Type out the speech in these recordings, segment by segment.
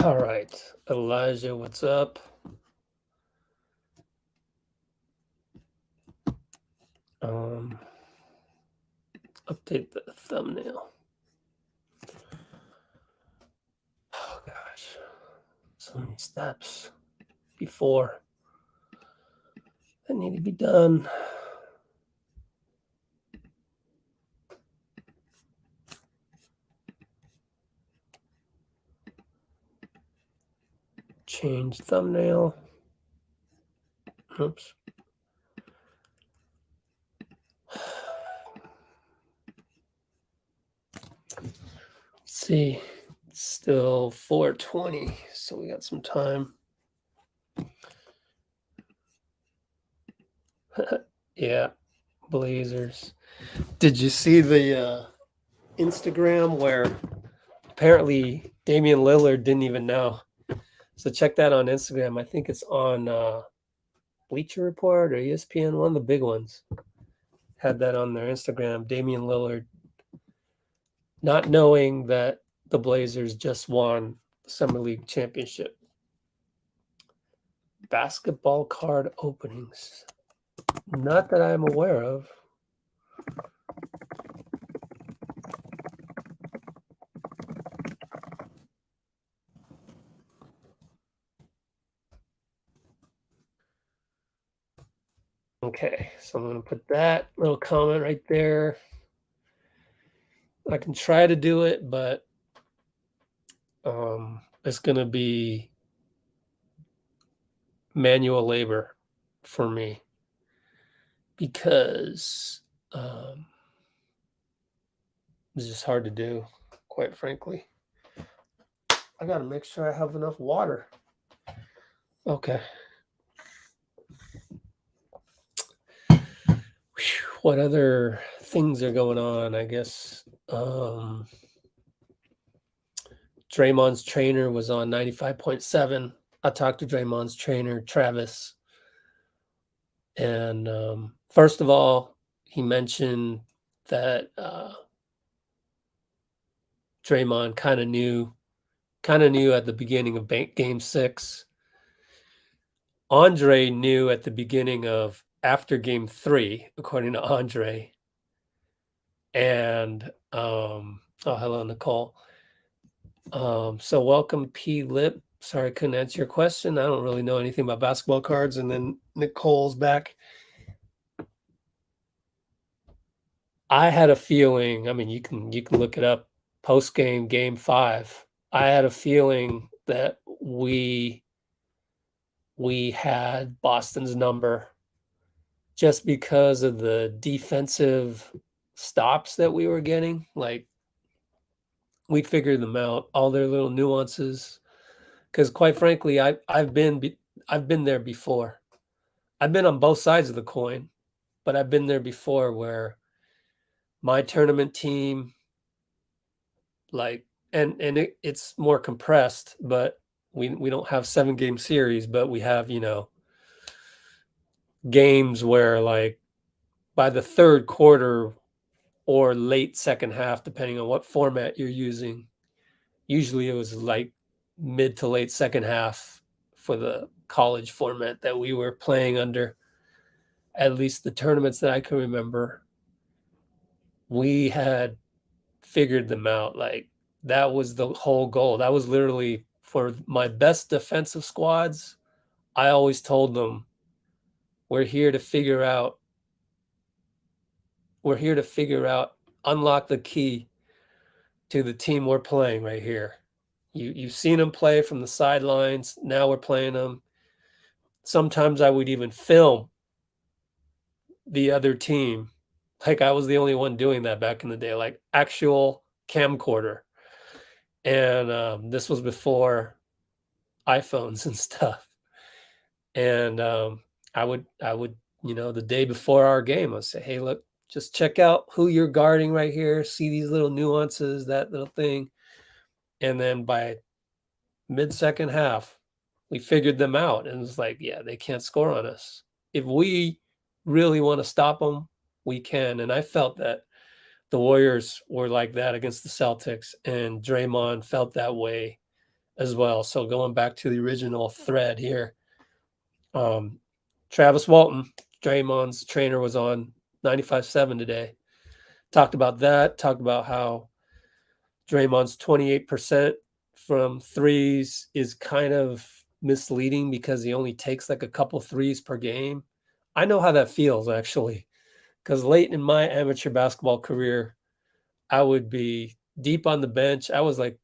All right, Elijah, what's up? Update the thumbnail. Oh gosh, so many steps before that need to be done. Change thumbnail. Oops. Let's see, it's still 4:20, so we got some time. Yeah, Blazers. Did you see the Instagram where apparently Damian Lillard didn't even know? So check that on Instagram. I think it's on Bleacher Report or ESPN, one of the big ones. Had that on their Instagram. Damian Lillard not knowing that the Blazers just won the Summer League championship. Basketball card openings. Not that I'm aware of. Okay, so I'm going to put that little comment right there. I can try to do it, but it's going to be manual labor for me because it's just hard to do, quite frankly. I got to make sure I have enough water. Okay. What other things are going on? I guess Draymond's trainer was on 95.7. I talked to Draymond's trainer, Travis. And first of all, he mentioned that Draymond kind of knew at the beginning of Game 6. Andre knew at the beginning of after Game 3, according to Andre. And hello, Nicole. So welcome, P. Lip. Sorry, I couldn't answer your question. I don't really know anything about basketball cards. And then Nicole's back. I had a feeling. I mean, you can look it up. Post game, Game 5. I had a feeling that we had Boston's number just because of the defensive stops that we were getting. Like, we figured them out, all their little nuances. Because quite frankly, I've been there before. I've been on both sides of the coin, but I've been there before where my tournament team, like, and it's more compressed, but we don't have 7-game series, but we have, games where, like, by the third quarter or late second half, depending on what format you're using, usually it was like mid to late second half for the college format that we were playing under, at least the tournaments that I can remember. We had figured them out. Like, that was the whole goal. That was literally for my best defensive squads. I always told them, we're here to figure out, unlock the key to the team we're playing right here. You've seen them play from the sidelines. Now we're playing them. Sometimes I would even film the other team. Like, I was the only one doing that back in the day, like actual camcorder. And this was before iPhones and stuff. And I would, the day before our game, I'd say, hey, look, just check out who you're guarding right here. See these little nuances, that little thing. And then by mid-second half, we figured them out. And it's like, yeah, they can't score on us. If we really want to stop them, we can. And I felt that the Warriors were like that against the Celtics, and Draymond felt that way as well. So going back to the original thread here, Travis Walton, Draymond's trainer, was on 95.7 today. Talked about that. Talked about how Draymond's 28% from threes is kind of misleading because he only takes like a couple threes per game. I know how that feels, actually, because late in my amateur basketball career, I would be deep on the bench. I was like,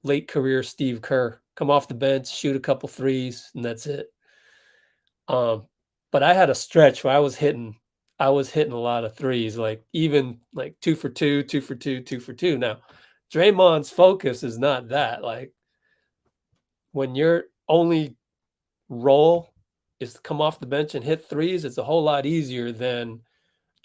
late career Steve Kerr, come off the bench, shoot a couple threes, and that's it. But I had a stretch where I was hitting a lot of threes, like even like 2 for 2, 2 for 2, 2 for 2. Now, Draymond's focus is not that. Like when your only role is to come off the bench and hit threes, it's a whole lot easier than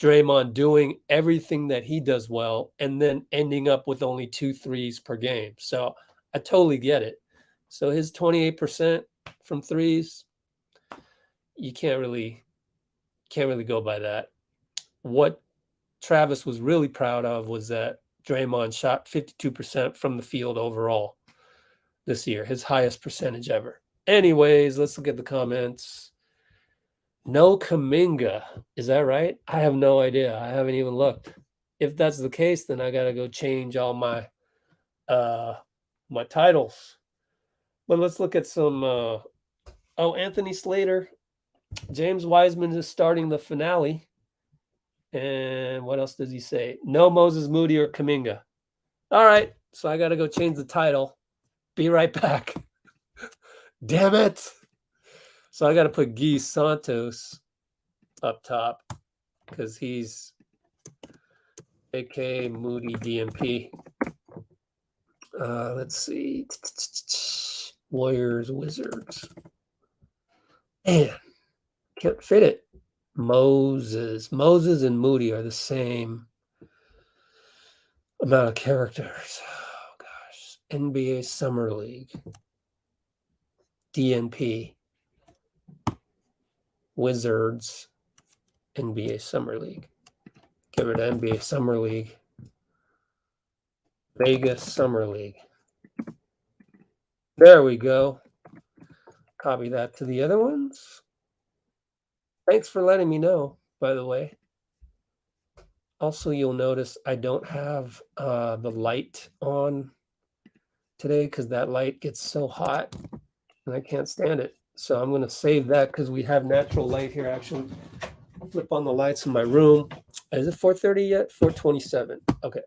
Draymond doing everything that he does well and then ending up with only 2 threes per game. So I totally get it. So his 28% from threes, you can't really go by that. What Travis was really proud of was that Draymond shot 52% from the field overall this year, his highest percentage ever. Anyways, let's look at the comments. No Kuminga. Is that right? I have no idea. I haven't even looked. If that's the case, then I got to go change all my my titles. But let's look at some Anthony Slater. James Wiseman is starting the finale. And what else does he say? No Moses Moody or Kuminga. All right. So I got to go change the title. Be right back. Damn it. So I got to put Gui Santos up top because he's AK Moody DNP. Let's see. Warriors, Wizards. Man, can't fit it. Moses and Moody are the same amount of characters. Oh gosh. NBA Summer League. DNP. Wizards. NBA Summer League. Get rid of NBA Summer League. Vegas Summer League. There we go. Copy that to the other ones. Thanks for letting me know, by the way. Also, you'll notice I don't have the light on today because that light gets so hot and I can't stand it. So I'm going to save that because we have natural light here, actually. I'll flip on the lights in my room. Is it 4:30 yet? 4:27. Okay.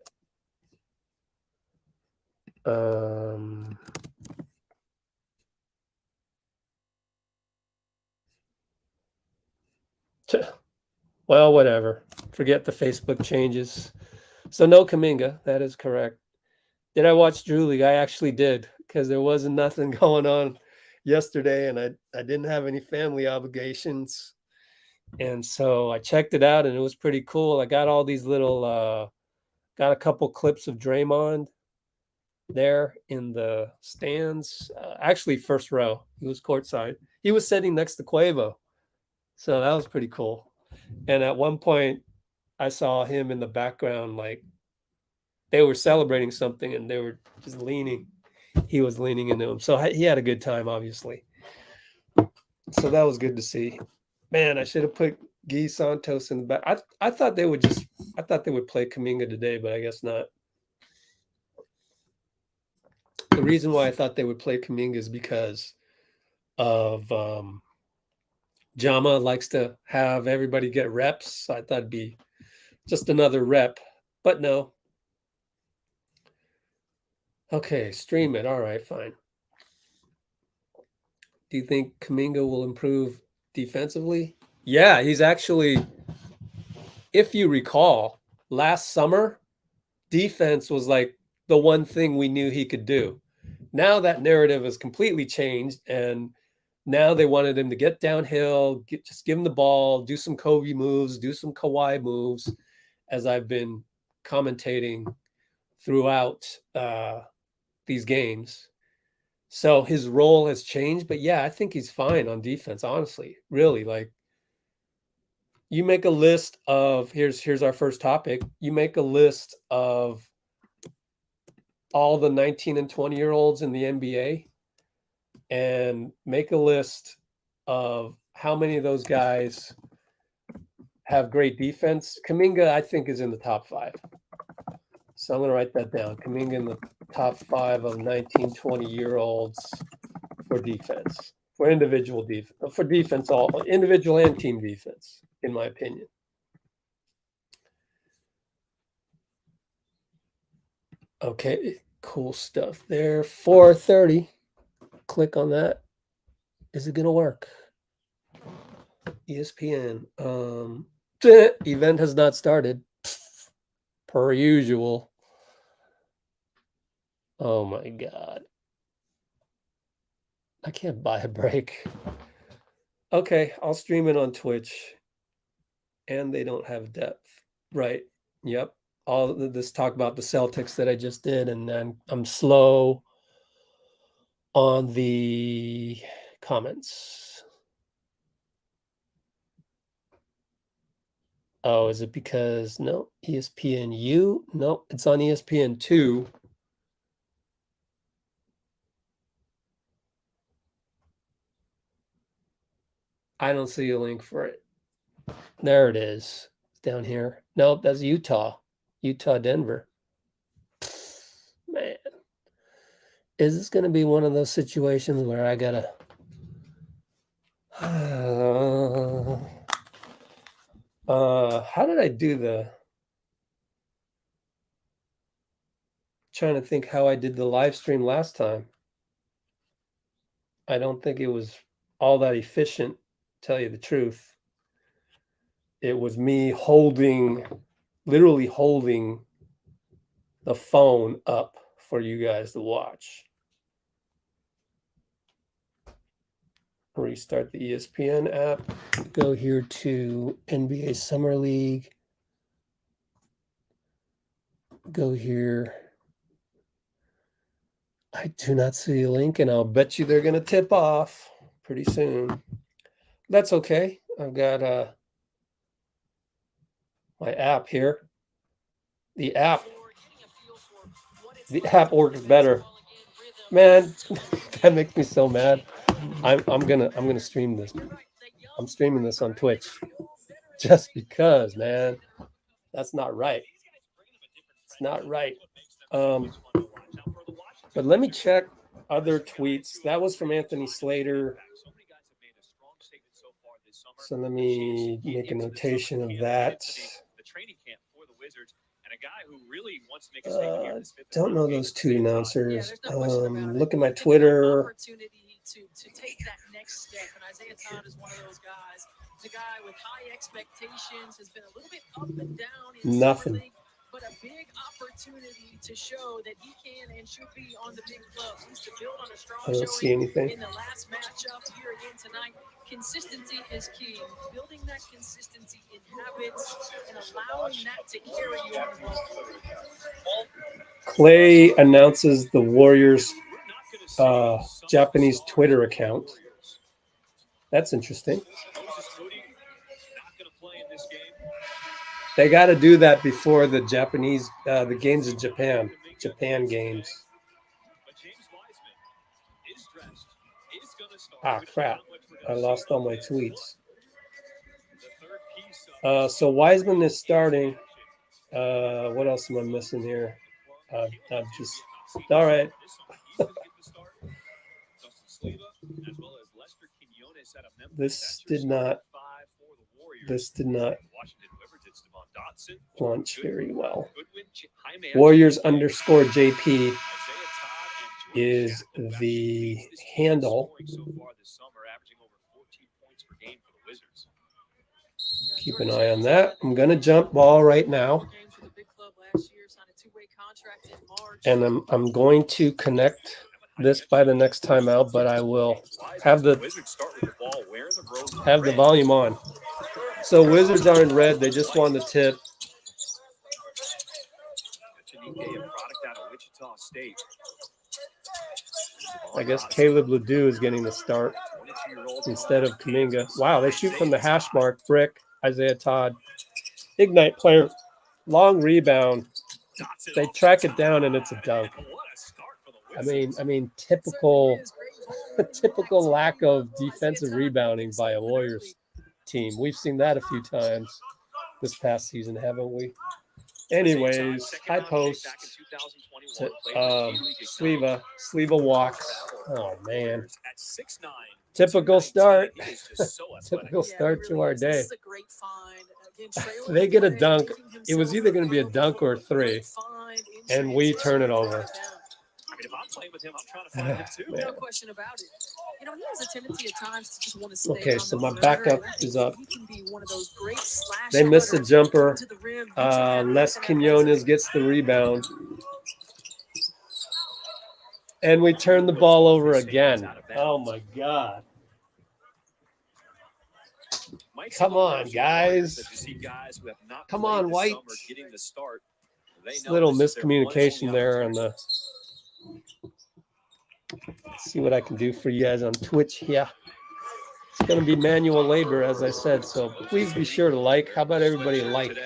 Well, whatever. Forget the Facebook changes. So no Kuminga. That is correct. Did I watch Drew League? I actually did because there wasn't nothing going on yesterday and I didn't have any family obligations. And so I checked it out and it was pretty cool. I got all these little, got a couple clips of Draymond there in the stands. Actually, first row. He was courtside. He was sitting next to Quavo. So that was pretty cool. And at one point, I saw him in the background, like they were celebrating something and they were just leaning. He was leaning into him. So he had a good time, obviously. So that was good to see. Man, I should have put Gui Santos in the back. I thought they would play Kuminga today, but I guess not. The reason why I thought they would play Kuminga is because of Jama likes to have everybody get reps. So I thought it'd be just another rep, but no. Okay, stream it. All right, fine. Do you think Kuminga will improve defensively? Yeah, he's actually, if you recall, last summer, defense was like the one thing we knew he could do. Now that narrative has completely changed, and now they wanted him to get downhill, just give him the ball, do some Kobe moves, do some Kawhi moves, as I've been commentating throughout these games. So his role has changed, but yeah, I think he's fine on defense, honestly. Really, like you make a list of here's our first topic. You make a list of all the 19 and 20-year-olds in the NBA and make a list of how many of those guys have great defense. Kuminga, I think, is in the top 5. So I'm going to write that down. Kuminga in the top 5 of 19, 20-year-olds for defense, for individual defense, for defense, all individual and team defense, in my opinion. Okay, cool stuff there. 4:30. Click on that. Is it going to work? ESPN. Event has not started. Per usual. Oh my God. I can't buy a break. Okay, I'll stream it on Twitch. And they don't have depth. Right. Yep. All this talk about the Celtics that I just did, and then I'm slow on the comments. Oh, is it because no ESPNU? No, it's on ESPN2. I don't see a link for it. There it is. It's down here. Nope, that's Utah. Utah, Denver. Man. Is this going to be one of those situations where I got to... how did I do the... Trying to think how I did the live stream last time. I don't think it was all that efficient, to tell you the truth. It was me literally holding the phone up for you guys to watch. Restart the ESPN app. Go here to NBA Summer League. Go here. I do not see a link, and I'll bet you they're going to tip off pretty soon. That's okay. I've got my app here. The app works better. Man, that makes me so mad. I'm gonna stream this. I'm streaming this on Twitch just because, man. That's not right. It's not right. But let me check other tweets. That was from Anthony Slater. So let me make a notation of that. Don't know those two announcers. Look at my Twitter. To take that next step, and Isaiah Todd is one of those guys. He's a guy with high expectations, has been a little bit up and down in Nothing. Summer League, but a big opportunity to show that he can and should be on the big clubs. He's to build on a strong I don't see anything in the last matchup here again tonight. Consistency is key. Building that consistency in habits and allowing that to carry you on the ball. Clay announces the Warriors Japanese Twitter account. That's interesting. They got to do that before the Japanese the games in Japan games. Ah, crap. I lost all my tweets. So Wiseman is starting. What else am I missing here? I'm just... All right. This did not launch very well. Warriors _JP is the handle. Keep an eye on that. I'm going to jump ball right now. And I'm going to connect this by the next timeout, but I will have the volume on. So Wizards are in red. They just won the tip. I guess Caleb Ledoux is getting the start instead of Kuminga. Wow, they shoot from the hash mark. Brick, Isaiah Todd. Ignite player. Long rebound. They track it down, and it's a dunk. I mean, typical lack of defensive rebounding by a Warriors team. We've seen that a few times this past season, haven't we? Anyways, high post. Sleva walks. Oh man. Typical start. Typical start to our day. They get a dunk. It was either going to be a dunk or a three, and we turn it over. I mean, if I'm playing with him, I'm trying to find him too. No question about it. You know, he has a tendency at times to just want to stay okay, on so the my perimeter. backup is up. He can be one of those great slash They missed the cutters jumper. to the rim. Les Quinones gets the rebound. And we turn the ball over again. Oh, my God. Come on, guys. Come on, White. This little miscommunication there on the... Let's see what I can do for you guys on Twitch here. It's going to be manual labor, as I said, so please be sure to like. How about everybody like?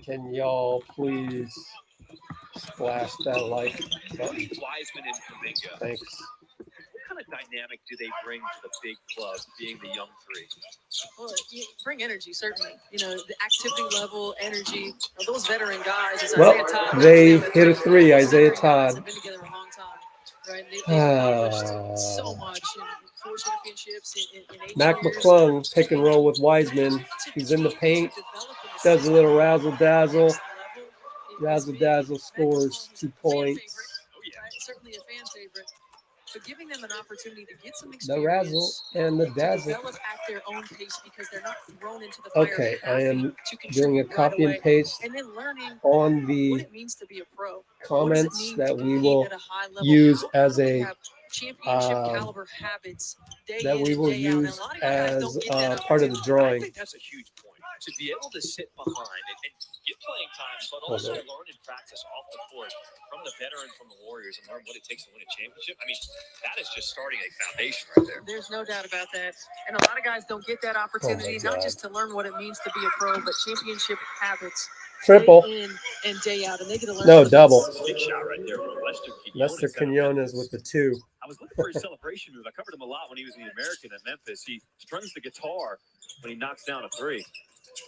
Can y'all please splash that like button? Wiseman and Kuminga. Thanks. What kind of dynamic do they bring to the big club, being the young three? Well, you bring energy, certainly. You know, the activity level, energy. Those veteran guys. Well, they hit a three, Isaiah Todd. Have been together a long time, right? They've accomplished so much in 4 championships in 8 Mac years. McClung, pick and roll with Wiseman. He's in the paint, does a little razzle-dazzle. Razzle-dazzle scores 2 points. Certainly a fan favorite. But giving them an opportunity to get some The experience, razzle and the to dazzle. develop at their own pace because they're not thrown into the fire. Okay, I am to doing a contribute copy right and paste away, and then learning on what the it means to be a pro. comments that we compete will at a high level? use How as do we a have championship caliber habits day that in we and will day out? And use a lot of guys as don't get that part of the opportunity. I drawing. think that's a huge point. To be able to sit behind and get playing time, but also learn and practice off the court from the veteran, from the Warriors, and learn what it takes to win a championship. I mean, that is just starting a foundation right there. There's no doubt about that. And a lot of guys don't get that opportunity, not just to learn what it means to be a pro, but championship habits. Triple. Day in and day out, and they get to learn. No, double. Big shot right there from Lester Quinones with the 2. I was looking for his celebration move. I covered him a lot when he was in the American at Memphis. He strums the guitar when he knocks down a 3.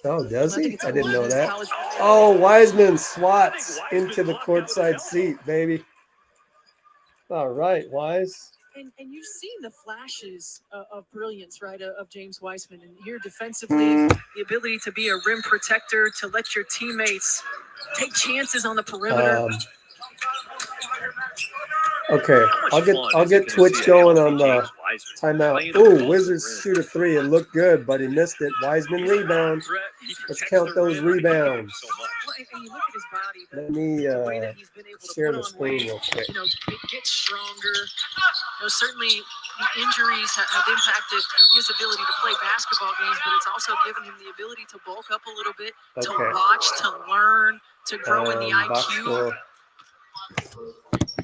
Oh, does he? I didn't know that. Oh, Wiseman swats into the courtside seat, baby. All right, Wise. And you've seen the flashes of brilliance, right, of James Wiseman. And here defensively, the ability to be a rim protector, to let your teammates take chances on the perimeter. Okay, I'll get Twitch going on the timeout. Oh, Wizards shoot a 3. It looked good, but he missed it. Wiseman rebound. Let's count those rebounds. Let me share the screen real quick. You know, get stronger. You know, certainly the injuries have impacted his ability to play basketball games, but it's also given him the ability to bulk up a little bit, to watch, to learn, to grow in the IQ.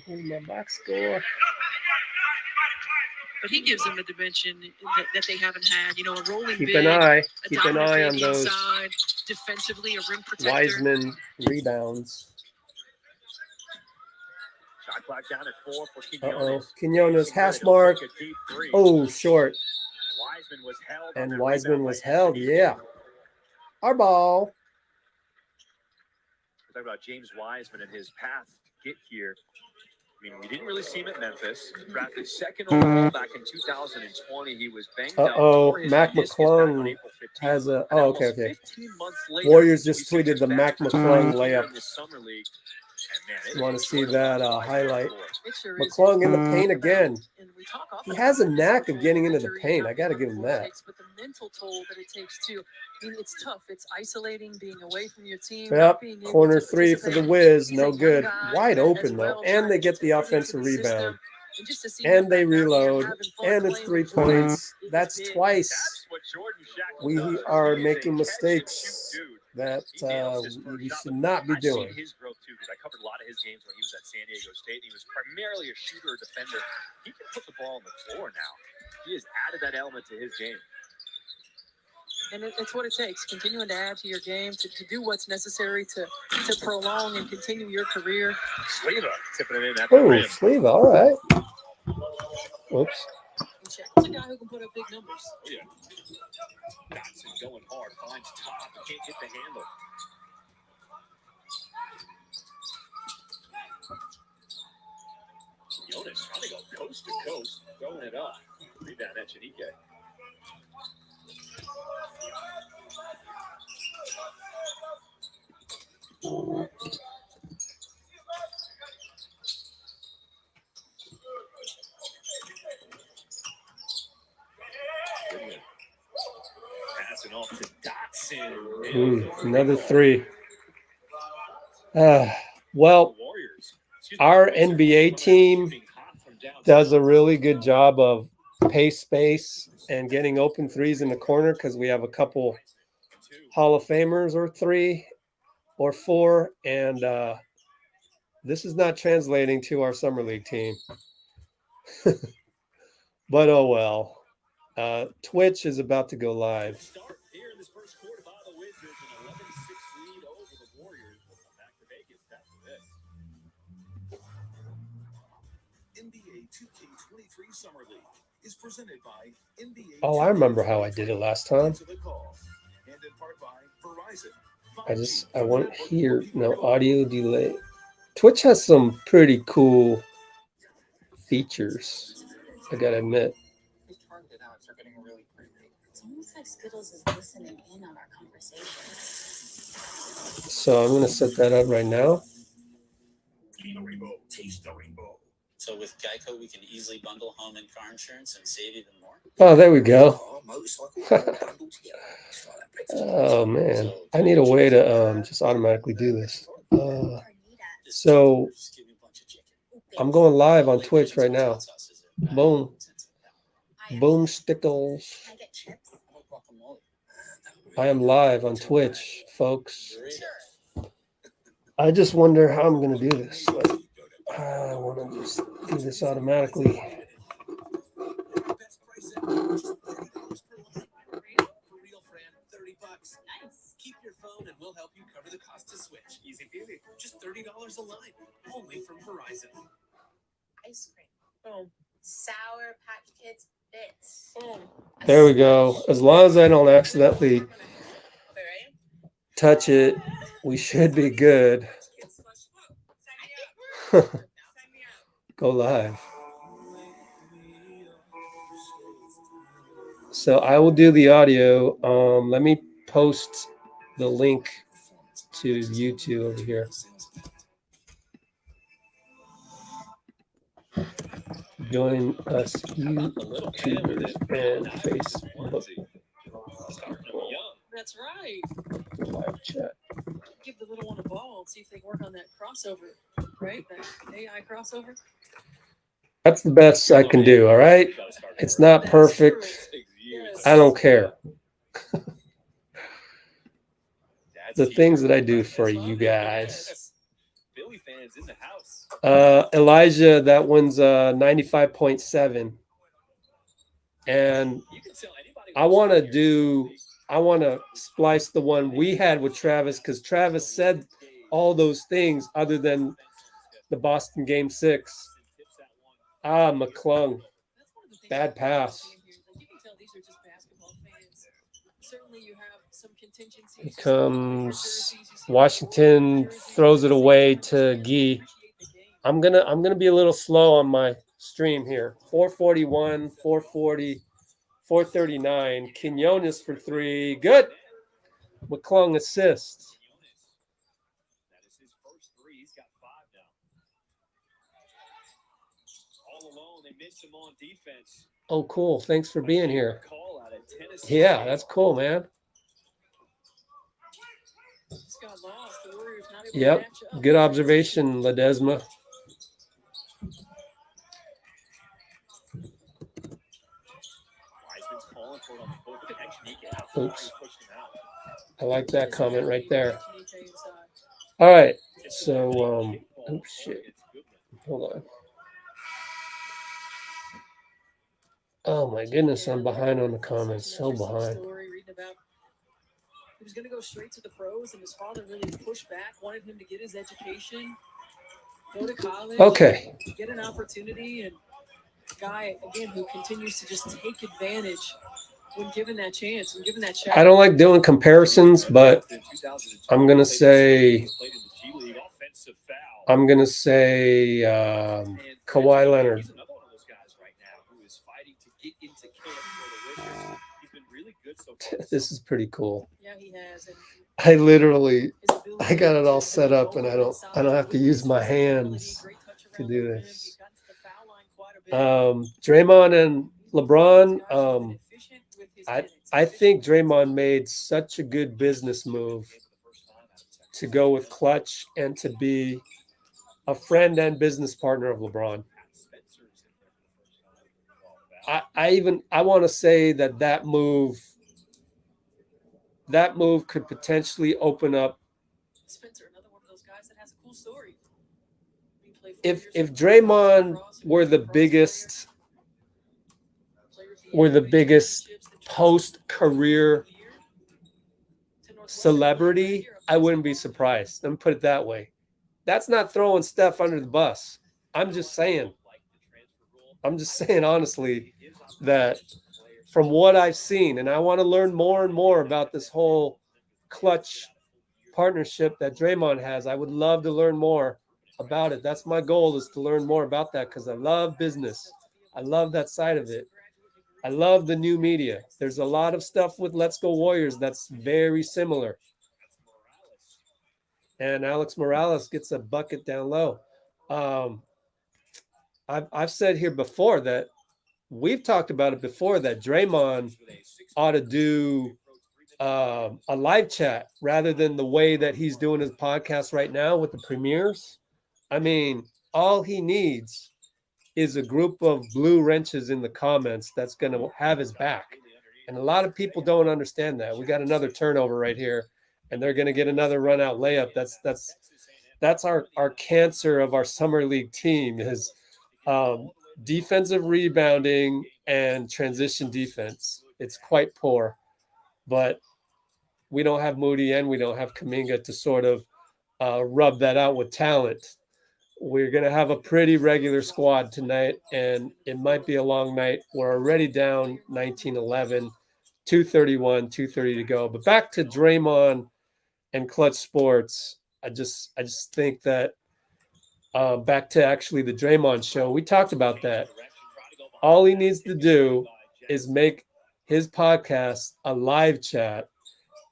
My box score. But he gives them a dimension that they haven't had. You know, a rolling Keep big, an eye on big those inside, defensively, a rim protector. Wiseman rebounds. Shot clock down at 4 for Quinones. Quinones hash mark. Oh, short. Wiseman was held. Yeah. Our ball. We're talking about James Wiseman and his path to get here. I mean, we didn't really see him at Memphis. Drafted 2nd overall back in 2020. He was banged up. Mac McClung has a... Oh, okay. Warriors just tweeted the Mac McClung layup. You want to see that highlight? McClung in the paint again. He has a knack of getting into the paint. I got to give him that. But the mental toll that it takes too. I mean, it's tough. It's isolating, being away from your team. Yep. Corner 3 for the Wiz. No good. Wide open, though. And they get the offensive rebound. And they reload. And it's 3 points. That's twice. We are making mistakes that we should not be doing. His growth too, because I covered a lot of his games when he was at San Diego State. He was primarily a shooter, defender. He can put the ball on the floor now. He has added that element to his game. And it's what it takes, continuing to add to your game, to do what's necessary to prolong and continue your career. Sleva tipping it in at the Oh, rim. sleeve. All right. Whoops. It's a guy who can put up big numbers. Oh, yeah. Dotson going hard, finds top, can't get the handle. Jonas trying to go coast to coast, throwing it up. Rebound at Chinike. Passing off to Dotson. Another three. Well, our NBA team does a really good job of pace space and getting open threes in the corner because we have a couple Hall of Famers or 3 or 4, and this is not translating to our summer league team. But oh well. Twitch is about to go live. Start here in this first quarter by the Wizards, an 11-6 lead over the Warriors. Back to Vegas after this. NBA 2K23 Summer League is presented by NBA. Oh, I remember how I did it last time. And in part by Verizon. I want here. No audio delay. Twitch has some pretty cool features, I gotta admit. It's almost like Skittles is listening in on our conversation. So I'm gonna set that up right now. Taste the rainbow. So with Geico, we can easily bundle home and car insurance and save even more. Oh, there we go. Oh man, I need a way to just automatically do this. So I'm going live on Twitch right now. Boom, boom, stickles. I am live on Twitch, folks. I just wonder how I'm going to do this. Like, I want to just do this automatically. Keep your phone and we'll help you cover the cost to switch. Easy peasy. Just $30 a line. Only from Verizon. Ice cream. Boom. Sour Patch Kids bits. Boom. There we go. As long as I don't accidentally touch it, we should be good. Go live. So I will do the audio. Let me post the link to YouTube over here. Join us YouTubers and Facebook. That's right. Live chat. Give the little one a ball and see if they can work on that crossover, right? That AI crossover. That's the best I can do, all right? It's not perfect. I don't care. The things that I do for you guys. Elijah, that one's 95.7. And I want to splice the one we had with Travis because Travis said all those things other than the Boston Game 6. McClung. Bad pass. Here comes Washington, throws it away to Gui. I'm gonna be a little slow on my stream here. 441, 440, 439. Quinones for 3. Good. McClung assist. That is his first 3. He's got 5 now. All alone, they missed him on defense. Oh, cool. Thanks for being here. Yeah, that's cool, man. Yep. Good observation, Ledesma. Oops. I like that comment right there. All right. So, oh, shit. Hold on. Oh, my goodness. I'm behind on the comments. So behind. he was going to go straight to the pros, and his father really pushed back, wanted him to get his education, go to college, Okay. get an opportunity, and a guy, again, who continues to just take advantage when given that chance, when given that shot. I don't like doing comparisons, but I'm gonna say Kawhi Leonard. Another one of those guys right now who is fighting to get into camp for the Wizards. He's been really good so far. This is pretty cool. Yeah, he has. And I literally, his ability I got it all to set up, and I don't inside have to use my with hands great touch to around do the rim. this. He got to the foul line quite a bit. Draymond and LeBron. These guys have been efficient with his minutes. I think Draymond made such a good business move to go with Clutch and to be a friend and business partner of LeBron. I want to say that move could potentially open up. Spencer, another one of those guys that has a cool story. He played 4 If years for Draymond Cross, were the Cross biggest player of the year, post-career to Northwestern celebrity, player of the year. I wouldn't be surprised. Let me put it that way. That's not throwing Steph under the bus. I'm just saying honestly that from what I've seen, and I want to learn more and more about this whole Clutch partnership that Draymond has. I would love to learn more about it. That's my goal, is to learn more about that, because I love business. I love that side of it. I love the new media. There's a lot of stuff with Let's Go Warriors that's very similar. And Alex Morales gets a bucket down low. I've said here before that we've talked about it before, that Draymond ought to do a live chat rather than the way that he's doing his podcast right now with the premieres. I mean, all he needs is a group of blue wrenches in the comments that's going to have his back. And a lot of people don't understand that. We got another turnover right here, and they're going to get another run out layup. That's our cancer of our summer league team, is defensive rebounding and transition defense. It's quite poor, but we don't have Moody and we don't have Kuminga to sort of rub that out with talent. We're going to have a pretty regular squad tonight, and it might be a long night. We're already down 19-11, 2:30 to go. But back to Draymond and Clutch Sports. I just think that back to actually the Draymond show, we talked about that. All he needs to do is make his podcast a live chat,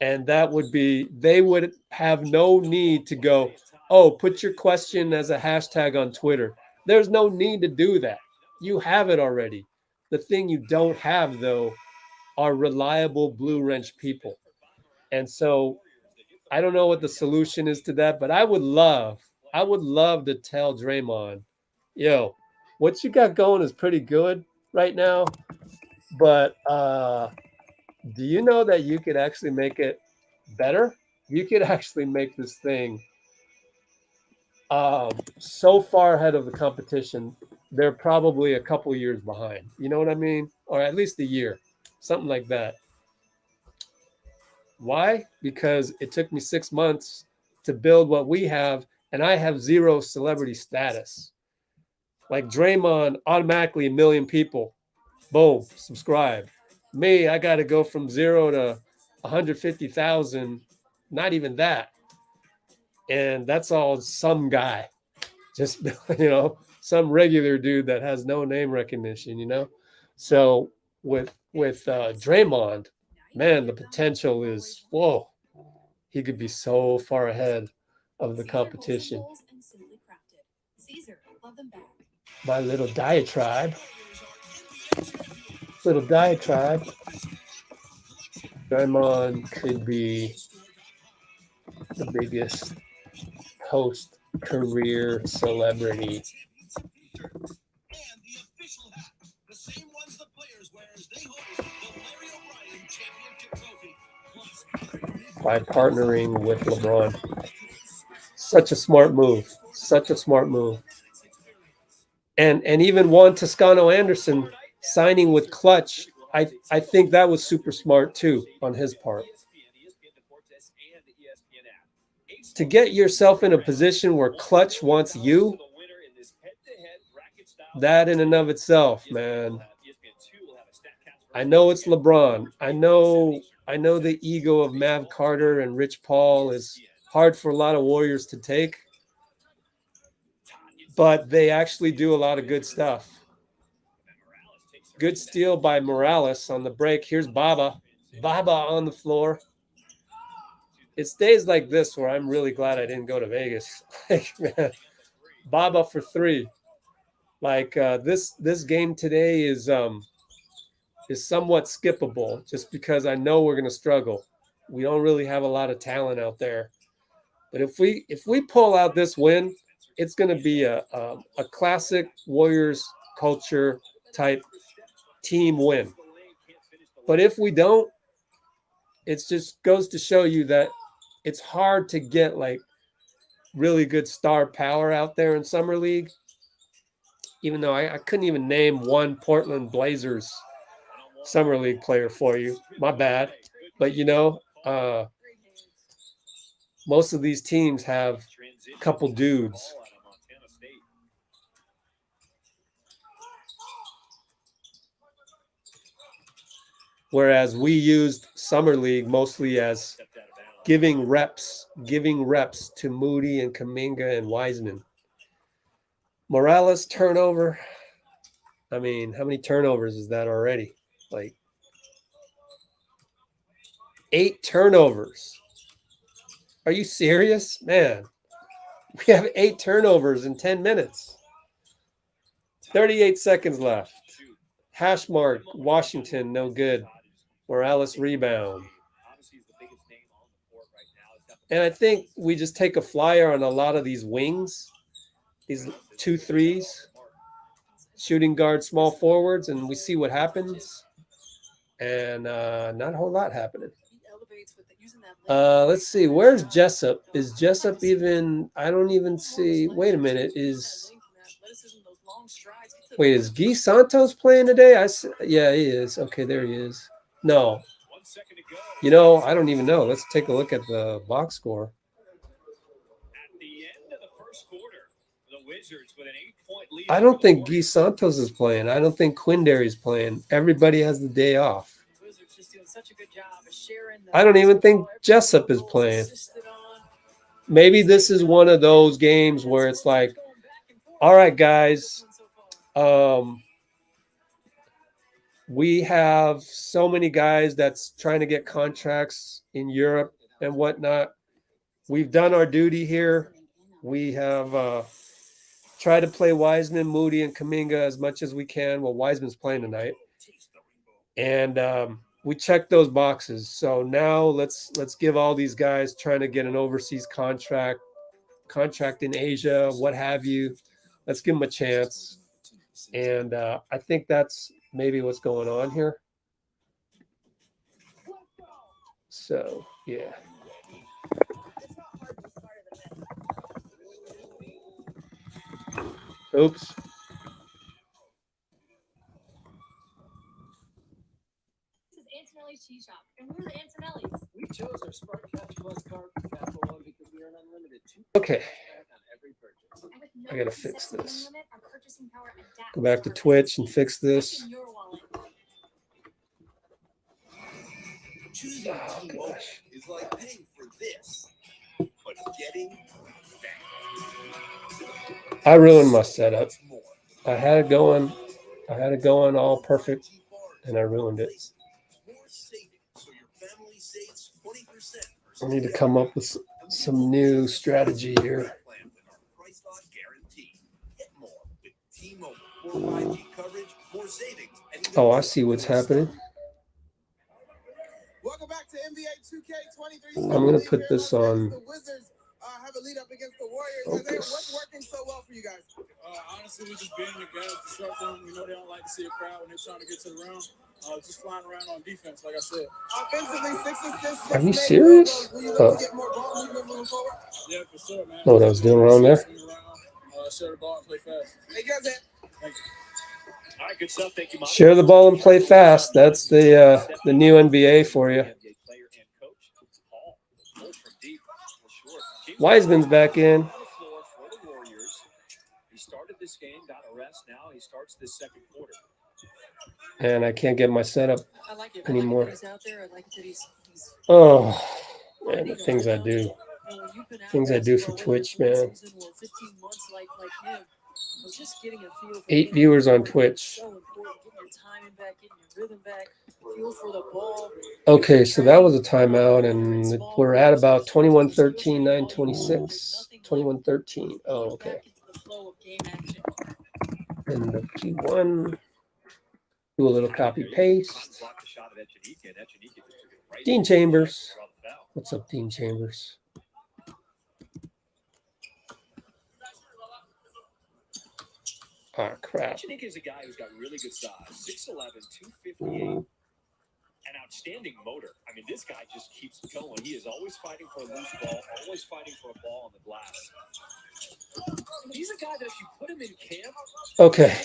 and that would be, they would have no need to go, oh, put your question as a hashtag on Twitter. There's no need to do that. You have it already. The thing you don't have, though, are reliable blue wrench people. And so I don't know what the solution is to that, but I would love to tell Draymond, yo, what you got going is pretty good right now, but do you know that you could actually make it better? You could actually make this thing so far ahead of the competition. They're probably a couple years behind. You know what I mean? Or at least a year, something like that. Why? Because it took me 6 months to build what we have, and I have zero celebrity status. Like Draymond, automatically 1 million people. Boom, subscribe. Me, I got to go from 0 to 150,000, not even that. And that's all some guy, just, some regular dude that has no name recognition, So with Draymond, man, the potential is, whoa, he could be so far ahead of the competition. My little diatribe. Draymond could be the biggest post-career celebrity. By partnering with LeBron. Such a smart move. And even Juan Toscano Anderson signing with Clutch, I think that was super smart too on his part. to get yourself in a position where clutch wants you, that in and of itself, man. I know it's LeBron. I know the ego of Mav Carter and Rich Paul is hard for a lot of Warriors to take, but they actually do a lot of good stuff. Good steal by Morales on the break. Here's Baba. Baba on the floor. It's days like this where I'm really glad I didn't go to Vegas. Like, man, Baba for three. Like this game today is somewhat skippable just because I know we're gonna struggle. We don't really have a lot of talent out there. But if we pull out this win, it's gonna be a classic Warriors culture type team win. But if we don't, it just goes to show you that it's hard to get like really good star power out there in Summer League. Even though I couldn't even name one Portland Blazers Summer League player for you. My bad. But, most of these teams have a couple dudes. Whereas we used Summer League mostly as giving reps to Moody and Kuminga and Wiseman. Morales turnover. I mean, how many turnovers is that already? Like 8 turnovers. Are you serious? Man, we have 8 turnovers in 10 minutes. 38 seconds left. Hash mark, Washington, no good. Morales rebound. And I think we just take a flyer on a lot of these wings, these 2 threes, shooting guard, small forwards, and we see what happens. And not a whole lot happening. Let's see. Where's Jessup? Is Jessup even? I don't even see. Wait a minute. Is Gui Santos playing today? Yeah, he is. Okay, there he is. No. I don't even know. Let's take a look at the box score. At the end of the first quarter, the Wizards with an 8-point lead. I don't think Gui Santos is playing. I don't think Quindary's playing. Everybody has the day off. I don't even think Jessup is playing. Maybe this is one of those games where it's like, all right, guys, we have so many guys that's trying to get contracts in Europe and whatnot. We've done our duty here. We have tried to play Wiseman, Moody, and Kuminga as much as we can. Well, Wiseman's playing tonight. And we checked those boxes. So now let's give all these guys trying to get an overseas contract in Asia, what have you. Let's give them a chance. And I think that's maybe what's going on here. So, yeah. Oops. Cheese shop, and we're the Antonellis. We chose our Spark Cash Plus card for Capital One because we earn unlimited Okay. And with no I gotta fix set this. limit, our purchasing power adapts Go back to our Twitch and business. fix this. In your wallet. Choosing Oh, T-Mobile gosh. is like paying for this, but getting that. I ruined my setup. Much more. I had it going all perfect, and I ruined it. More savings, so your family saves 20%. I need to come up with some new strategy here. Plan with our price lock guarantee. Get more with T-Mobile. More 5G coverage, more savings. And even Oh, I see what's happening. Welcome back to NBA 2K23. I'm gonna put this on. The Wizards have a lead up against the Warriors. Isaiah, Focus. what's working so well for you guys? Honestly, we're just being the guys, disrupt them. We know they don't like to see a crowd when they're trying to get to the rim. Just flying around on defense, like I said. Offensively, 6 assists. Are you serious? Will you look to get more balls moving forward? Yeah, for sure, man. Know what I was doing wrong there? Share the ball and play fast. Hey, guys, Thank you. All right, good stuff. Thank you, Mike. Share the ball and play fast. That's the new NBA for you. Player and coach. Paul, from deep, for sure. Wiseman's back in. On the floor for the Warriors. He started this game, got a rest. Now he starts this second quarter. And I can't get my setup I like it. anymore. I like that he's out there. I like that he's Oh, man, the things I do. Things I do for Twitch, man. 15 months like him. Was just getting a feel for 8 viewers on Twitch. so important, getting your timing back, getting your rhythm back, feel for the ball. Okay, so that was a timeout, and we're at about 21-13, 9:26. 21-13. Oh, okay. And the P1. Do a little copy paste. Dean Chambers. What's up, Dean Chambers? Oh, crap. Echenique is a guy who's got really good size. 6'11", 258. An outstanding motor. I mean, this guy just keeps going. He is always fighting for a loose ball, always fighting for a ball on the glass. He's a guy that if you put him in camp. Okay.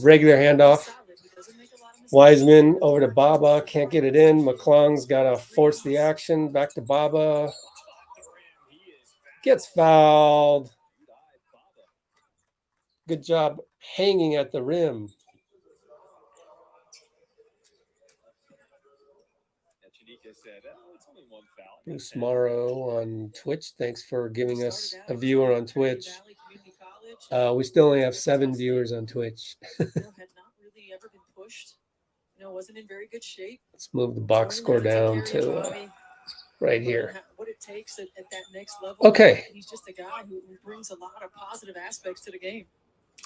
Regular handoff. Wiseman over to Baba. Can't get it in. McClung's got to force the action. Back to Baba. Gets fouled. Good job hanging at the rim. Bruce Morrow on Twitch. Thanks for giving us a viewer on Twitch. We still only have 7 viewers on Twitch. Had not really ever been pushed. Wasn't in very good shape. Let's move the box score down to right here. What it takes at that next level. Okay. He's just a guy who brings a lot of positive aspects to the game.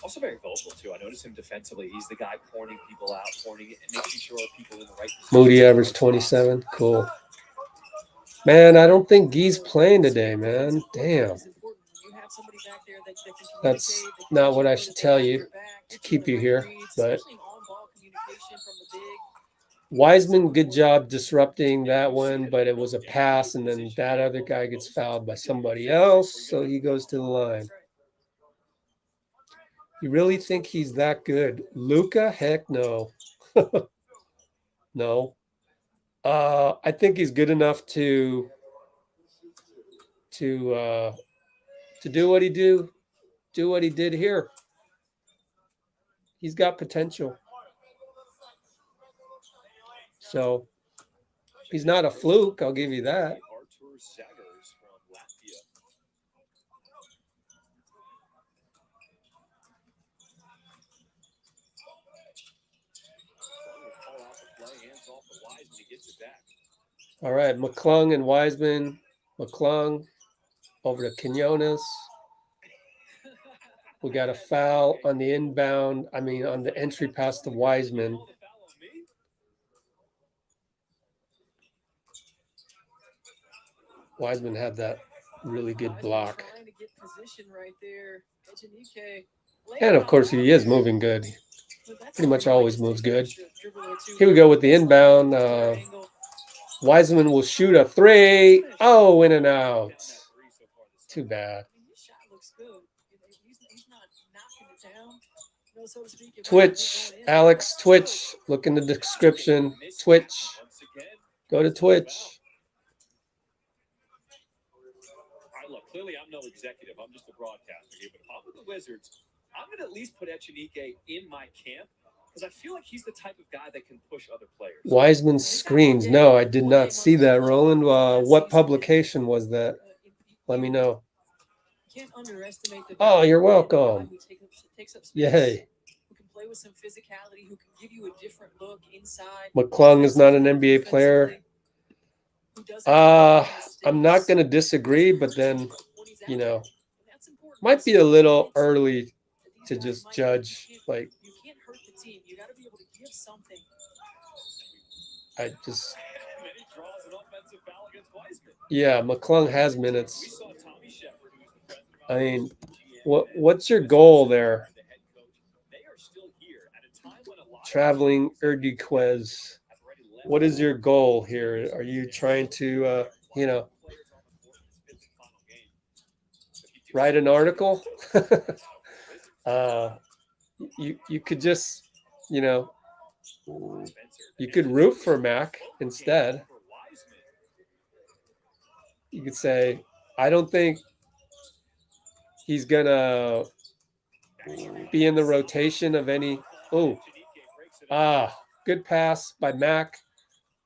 Also very vocal, too. I notice him defensively. He's the guy pointing people out, pointing and making sure people in the right position. Moody averaged 27. Cool. Man, I don't think Gui's playing today, man. Damn. That's not what I should tell you to keep you here, but Wiseman, good job disrupting that one, but it was a pass, and then that other guy gets fouled by somebody else, so he goes to the line. You really think he's that good? Luka? Heck no. No. I think he's good enough to do what he did here. He's got potential. So he's not a fluke, I'll give you that. All right, McClung and Wiseman. McClung over to Quinones. We got a foul on the inbound. On the entry pass to Wiseman. Wiseman had that really good block. And of course, he is moving good. Pretty much always moves good. Here we go with the inbound. Wiseman will shoot a 3. Oh, in and out. Too bad. Twitch, Alex, Twitch. Look in the description. Twitch. Go to Twitch. All right, look, clearly I'm no executive. I'm just a broadcaster here. But if I'm with the Wizards, I'm going to at least put Echenique in my camp because I feel like he's the type of guy that can push other players. Wiseman screens. No, I did not see that, Roland. What publication was that? Let me know. Oh, you're welcome. Yay. Who can play with some physicality, who can give you a different look inside. McClung is not an NBA player. I'm not going to disagree, but then, might be a little early to just judge. Like, you can't hurt the team. You got to be able to give something. Yeah, McClung has minutes. What's your goal there? Traveling Urdiquez. What is your goal here? Are you trying to, write an article? You could just, you could root for Mac instead. you could say, I don't think he's going to be in the rotation of any. Oh, good pass by Mac,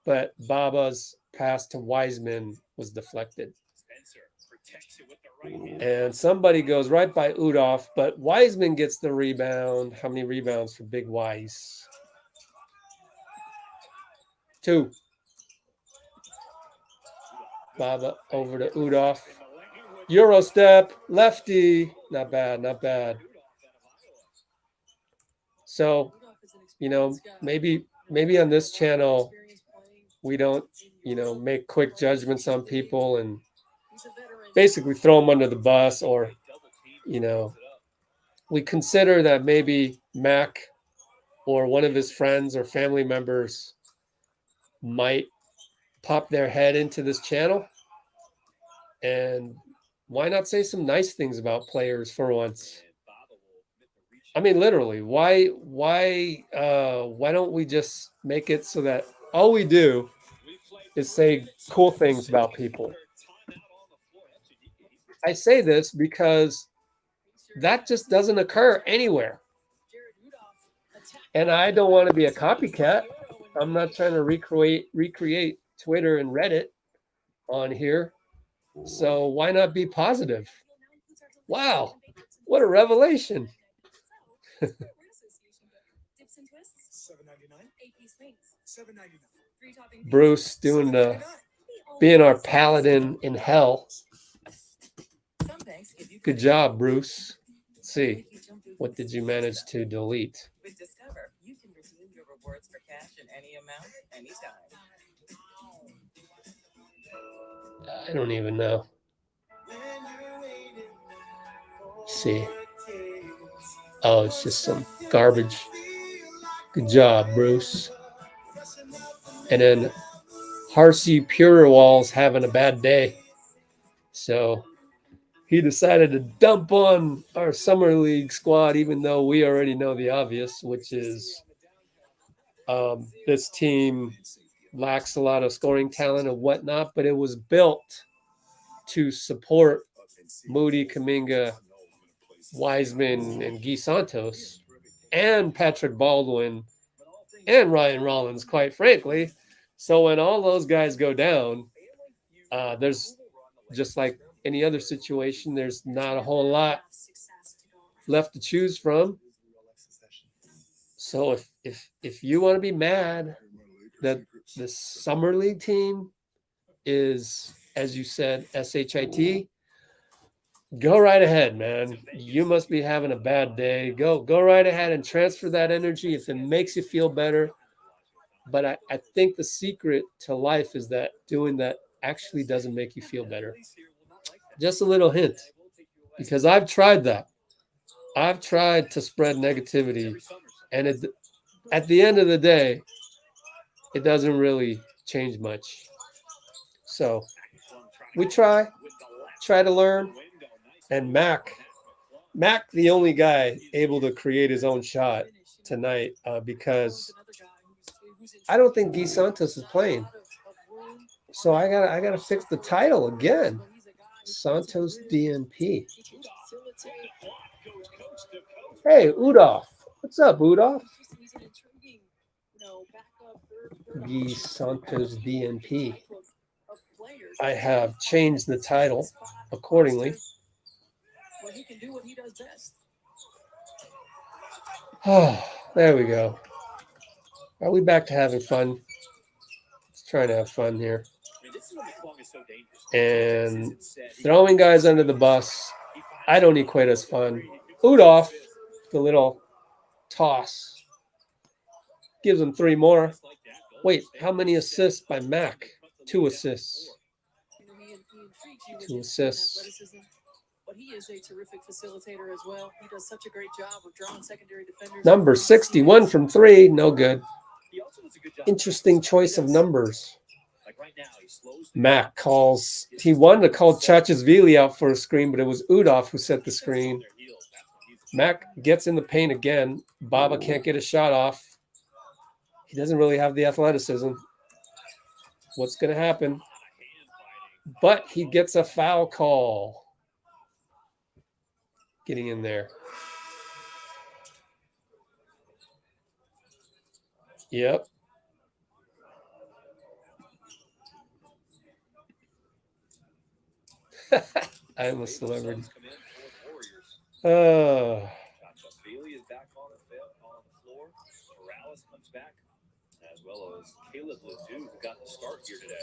but Baba's pass to Wiseman was deflected. And somebody goes right by Udoff, but Wiseman gets the rebound. How many rebounds for Big Wise? 2. Baba over to Udoff. Euro step, lefty. Not bad, not bad. So, maybe on this channel, we don't, make quick judgments on people and basically throw them under the bus, or, we consider that maybe Mac or one of his friends or family members might pop their head into this channel. And why not say some nice things about players for once? I mean, literally, why don't we just make it so that all we do is say cool things about people? I say this because that just doesn't occur anywhere. And I don't want to be a copycat. I'm not trying to recreate Twitter and Reddit on here. So why not be positive? Wow, what a revelation. Bruce being our paladin in hell. Good job, Bruce. Let's see. What did you manage to delete? With Discover, you can redeem your rewards for cash in any amount, anytime. I don't even know. Let's see. Oh, it's just some garbage. Good job, Bruce. And then Harsey Purewall's having a bad day. So he decided to dump on our Summer League squad, even though we already know the obvious, which is this team lacks a lot of scoring talent and whatnot, but it was built to support Moody, Kuminga, Wiseman, and Gui Santos, and Patrick Baldwin, and Ryan Rollins, quite frankly. So when all those guys go down, there's just like any other situation, there's not a whole lot left to choose from. So if you want to be mad that the Summer League team is, as you said, SHIT, go right ahead, man. You must be having a bad day. Go right ahead and transfer that energy if it makes you feel better. But I think the secret to life is that doing that actually doesn't make you feel better. Just a little hint, because I've tried that. I've tried to spread negativity, and at the end of the day, it doesn't really change much. So we try to learn. And Mac, the only guy able to create his own shot tonight, because I don't think Gui Santos is playing. So I gotta fix the title again. Santos DNP. Hey, Udoff. What's up, Udoff? Gui Santos DNP. I have changed the title accordingly. He can do what he does best. Oh, there we go. Are we back to having fun? Let's try to have fun here. And throwing guys under the bus, I don't equate as fun. Udoff, the little toss, gives him 3 more. Wait, how many assists by Mac? 2 assists. 2 assists. But he is a terrific facilitator as well. He does such a great job of drawing secondary defenders. Number 61 from 3, no good. Interesting choice of numbers. Mac calls. He wanted to call Chachashvili out for a screen, but it was Udoff who set the screen. Mac gets in the paint again. Baba can't get a shot off. He doesn't really have the athleticism. What's going to happen? but he gets a foul call. Getting in there. Yep. I am a celebrity. Bailey is back on the floor. Morales comes back, as well as Caleb Ledoux, who got the start here today.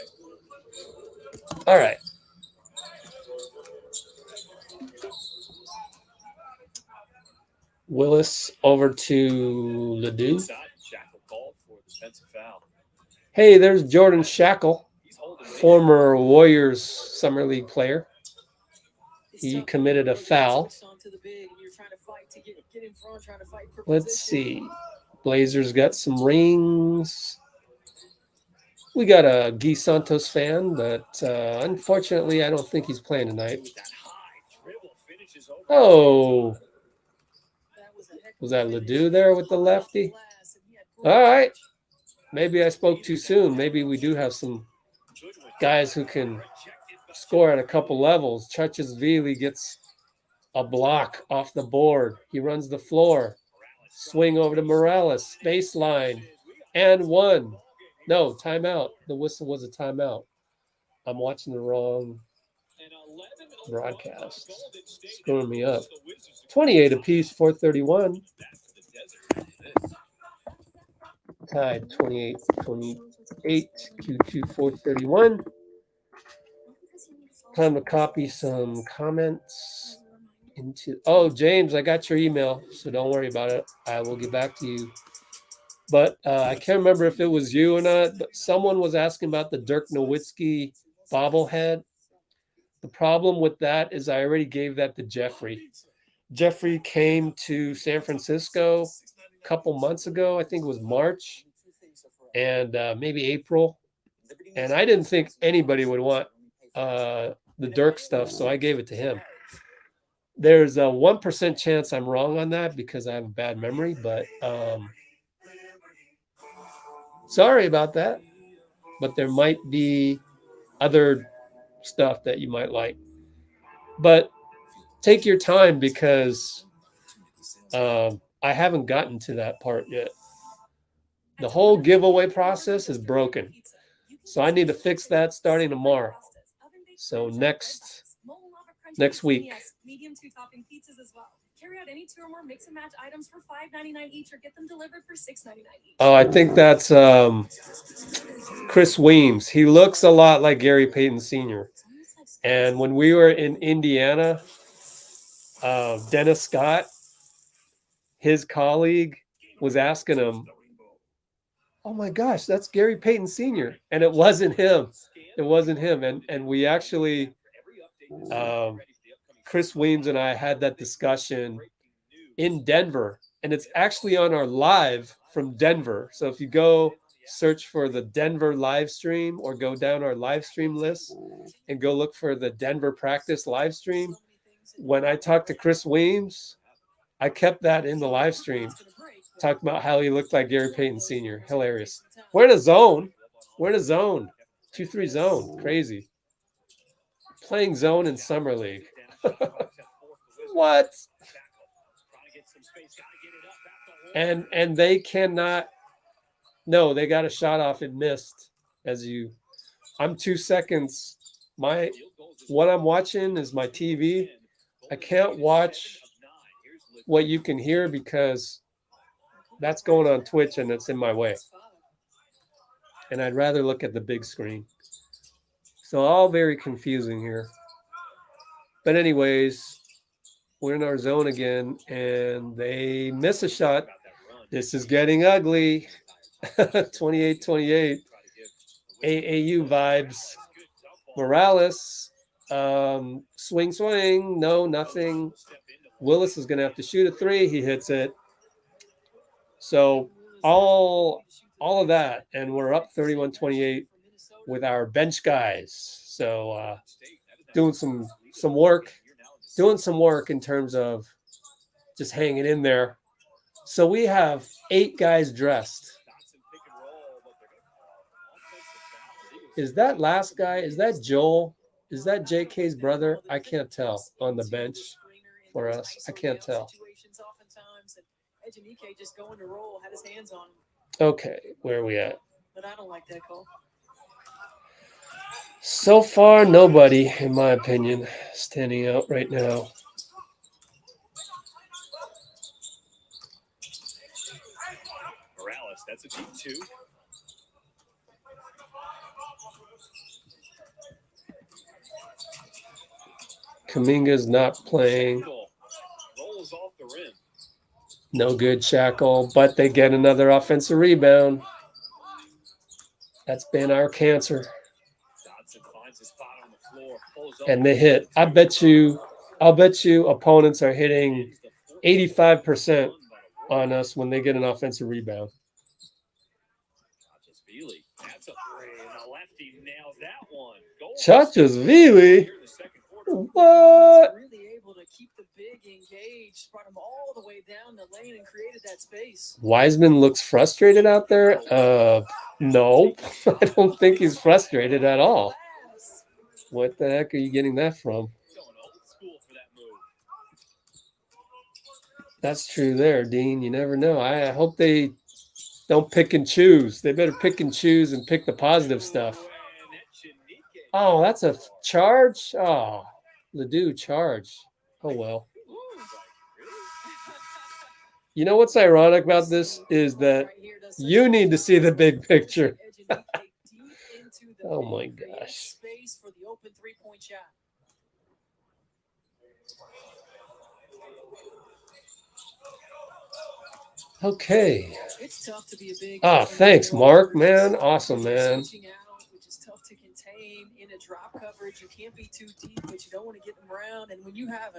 All right. Willis over to Ledoux. Shackle called for the defensive foul. Hey, there's Jordan Shackle, former Warriors Summer League player. He committed a foul. Let's see. Blazers got some rings. We got a Gui Santos fan, but unfortunately, I don't think he's playing tonight. Oh. Was that Ledoux there with the lefty? All right. Maybe I spoke too soon. Maybe we do have some guys who can score at a couple levels. Chachesvili gets a block off the board. He runs the floor. Swing over to Morales. Baseline. And one. No, timeout. The whistle was a timeout. I'm watching the wrong broadcast. Screwing me up. 28 apiece, 431. Tied 28, Q2 431. Time to copy some comments into. Oh, James, I got your email, so don't worry about it. I will get back to you. But I can't remember if it was you or not, but someone was asking about the Dirk Nowitzki bobblehead. The problem with that is I already gave that to Jeffrey. Jeffrey came to San Francisco a couple months ago. I think it was March and maybe April. And I didn't think anybody would want the Dirk stuff, so I gave it to him. There's a 1% chance I'm wrong on that because I have a bad memory, but sorry about that. But there might be other stuff that you might like. But take your time because I haven't gotten to that part yet. The whole giveaway process is broken. So I need to fix that starting tomorrow. So next week. Medium 2-topping pizzas as well. Carry out any 2 or more mix and match items for $5.99 each or get them delivered for $6.99 each. Oh, I think that's Chris Weems. He looks a lot like Gary Payton Sr. And when we were in Indiana, Dennis Scott, his colleague, was asking him, oh my gosh, that's Gary Payton Sr. And it wasn't him. It wasn't him. And we actually, Chris Weems and I had that discussion in Denver. And it's actually on our live from Denver. So if you go search for the Denver live stream or go down our live stream list and go look for the Denver practice live stream, when I talked to Chris Weems, I kept that in the live stream. Talked about how he looked like Gary Payton Sr. Hilarious. We're in a zone. 2-3 zone. Crazy. Playing zone in Summer League. What? And they cannot. No, they got a shot off and missed. I'm 2 seconds. What I'm watching is my TV. I can't watch what you can hear because that's going on Twitch and it's in my way. And I'd rather look at the big screen. So all very confusing here. But anyways, we're in our zone again and they miss a shot. This is getting ugly. 28-28. AAU vibes. Morales. Swing. No, nothing. Willis is going to have to shoot a 3. He hits it. So all of that, and we're up 31-28 with our bench guys. So doing some work in terms of just hanging in there. So we have 8 guys dressed. Is that last guy? Is that Joel? Is that JK's brother? I can't tell on the bench for us. I can't tell. Just going to roll, had his hands on him. Okay, where are we at? But I don't like that call. So far, nobody, in my opinion, standing out right now. Morales, that's a deep 2. Kuminga's not playing. Rolls off the rim. No good, Shackle, but they get another offensive rebound. That's been our cancer. Dodson finds his spot on the floor, pulls up. And they hit. I'll bet you opponents are hitting 85% on us when they get an offensive rebound. That's a three, and the lefty nails that one. Chachasvili? What? Really able to keep the big engaged, brought him all the way down the lane and created that space. Wiseman looks frustrated out there. No, I don't think he's frustrated at all. What the heck are you getting that from? That's true there, Dean. You never know. I hope they don't pick and choose. They better pick and choose and pick the positive stuff. Oh, that's a charge? Oh, Ledoux charge. Oh, well. You know what's ironic about this is that you need to see the big picture. Oh, my gosh. Okay. It's tough to be a big. Ah, thanks, Mark, man. Awesome, man. Which is tough to contain in a drop coverage. You can't be too deep, but you don't want to get them around. And when you have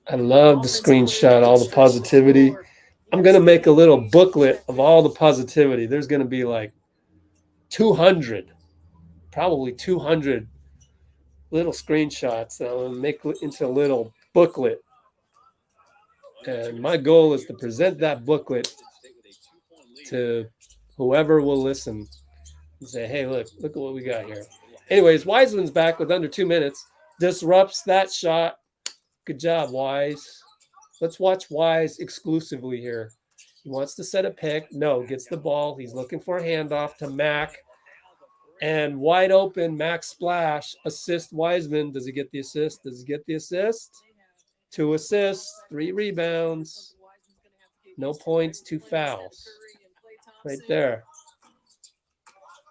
I love the screenshot, all the positivity. I'm going to make a little booklet of all the positivity. There's going to be like 200, probably 200 little screenshots that I'll make into a little booklet. And my goal is to present that booklet to whoever will listen and say, hey, look at what we got here. Anyways, Wiseman's back with under 2 minutes. Disrupts that shot. Good job, Wise. Let's watch Wise exclusively here. He wants to set a pick. No, gets the ball. He's looking for a handoff to Mac. And wide open, Mac splash. Assist Wiseman. Does he get the assist? Does he get the assist? 2 assists, 3 rebounds. No points, 2 fouls. Right there.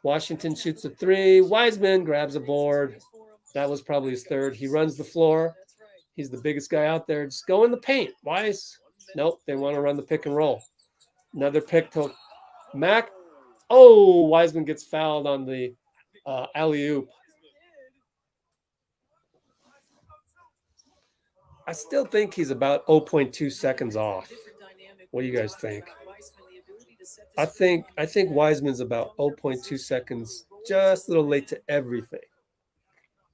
Washington shoots a 3. Wiseman grabs a board. That was probably his third. He runs the floor. He's the biggest guy out there. Just go in the paint, Wise. Nope, they want to run the pick and roll. Another pick to Mac. Oh, Wiseman gets fouled on the alley-oop. I still think he's about 0.2 seconds off. What do you guys think? I think Wiseman's about 0.2 seconds, just a little late to everything.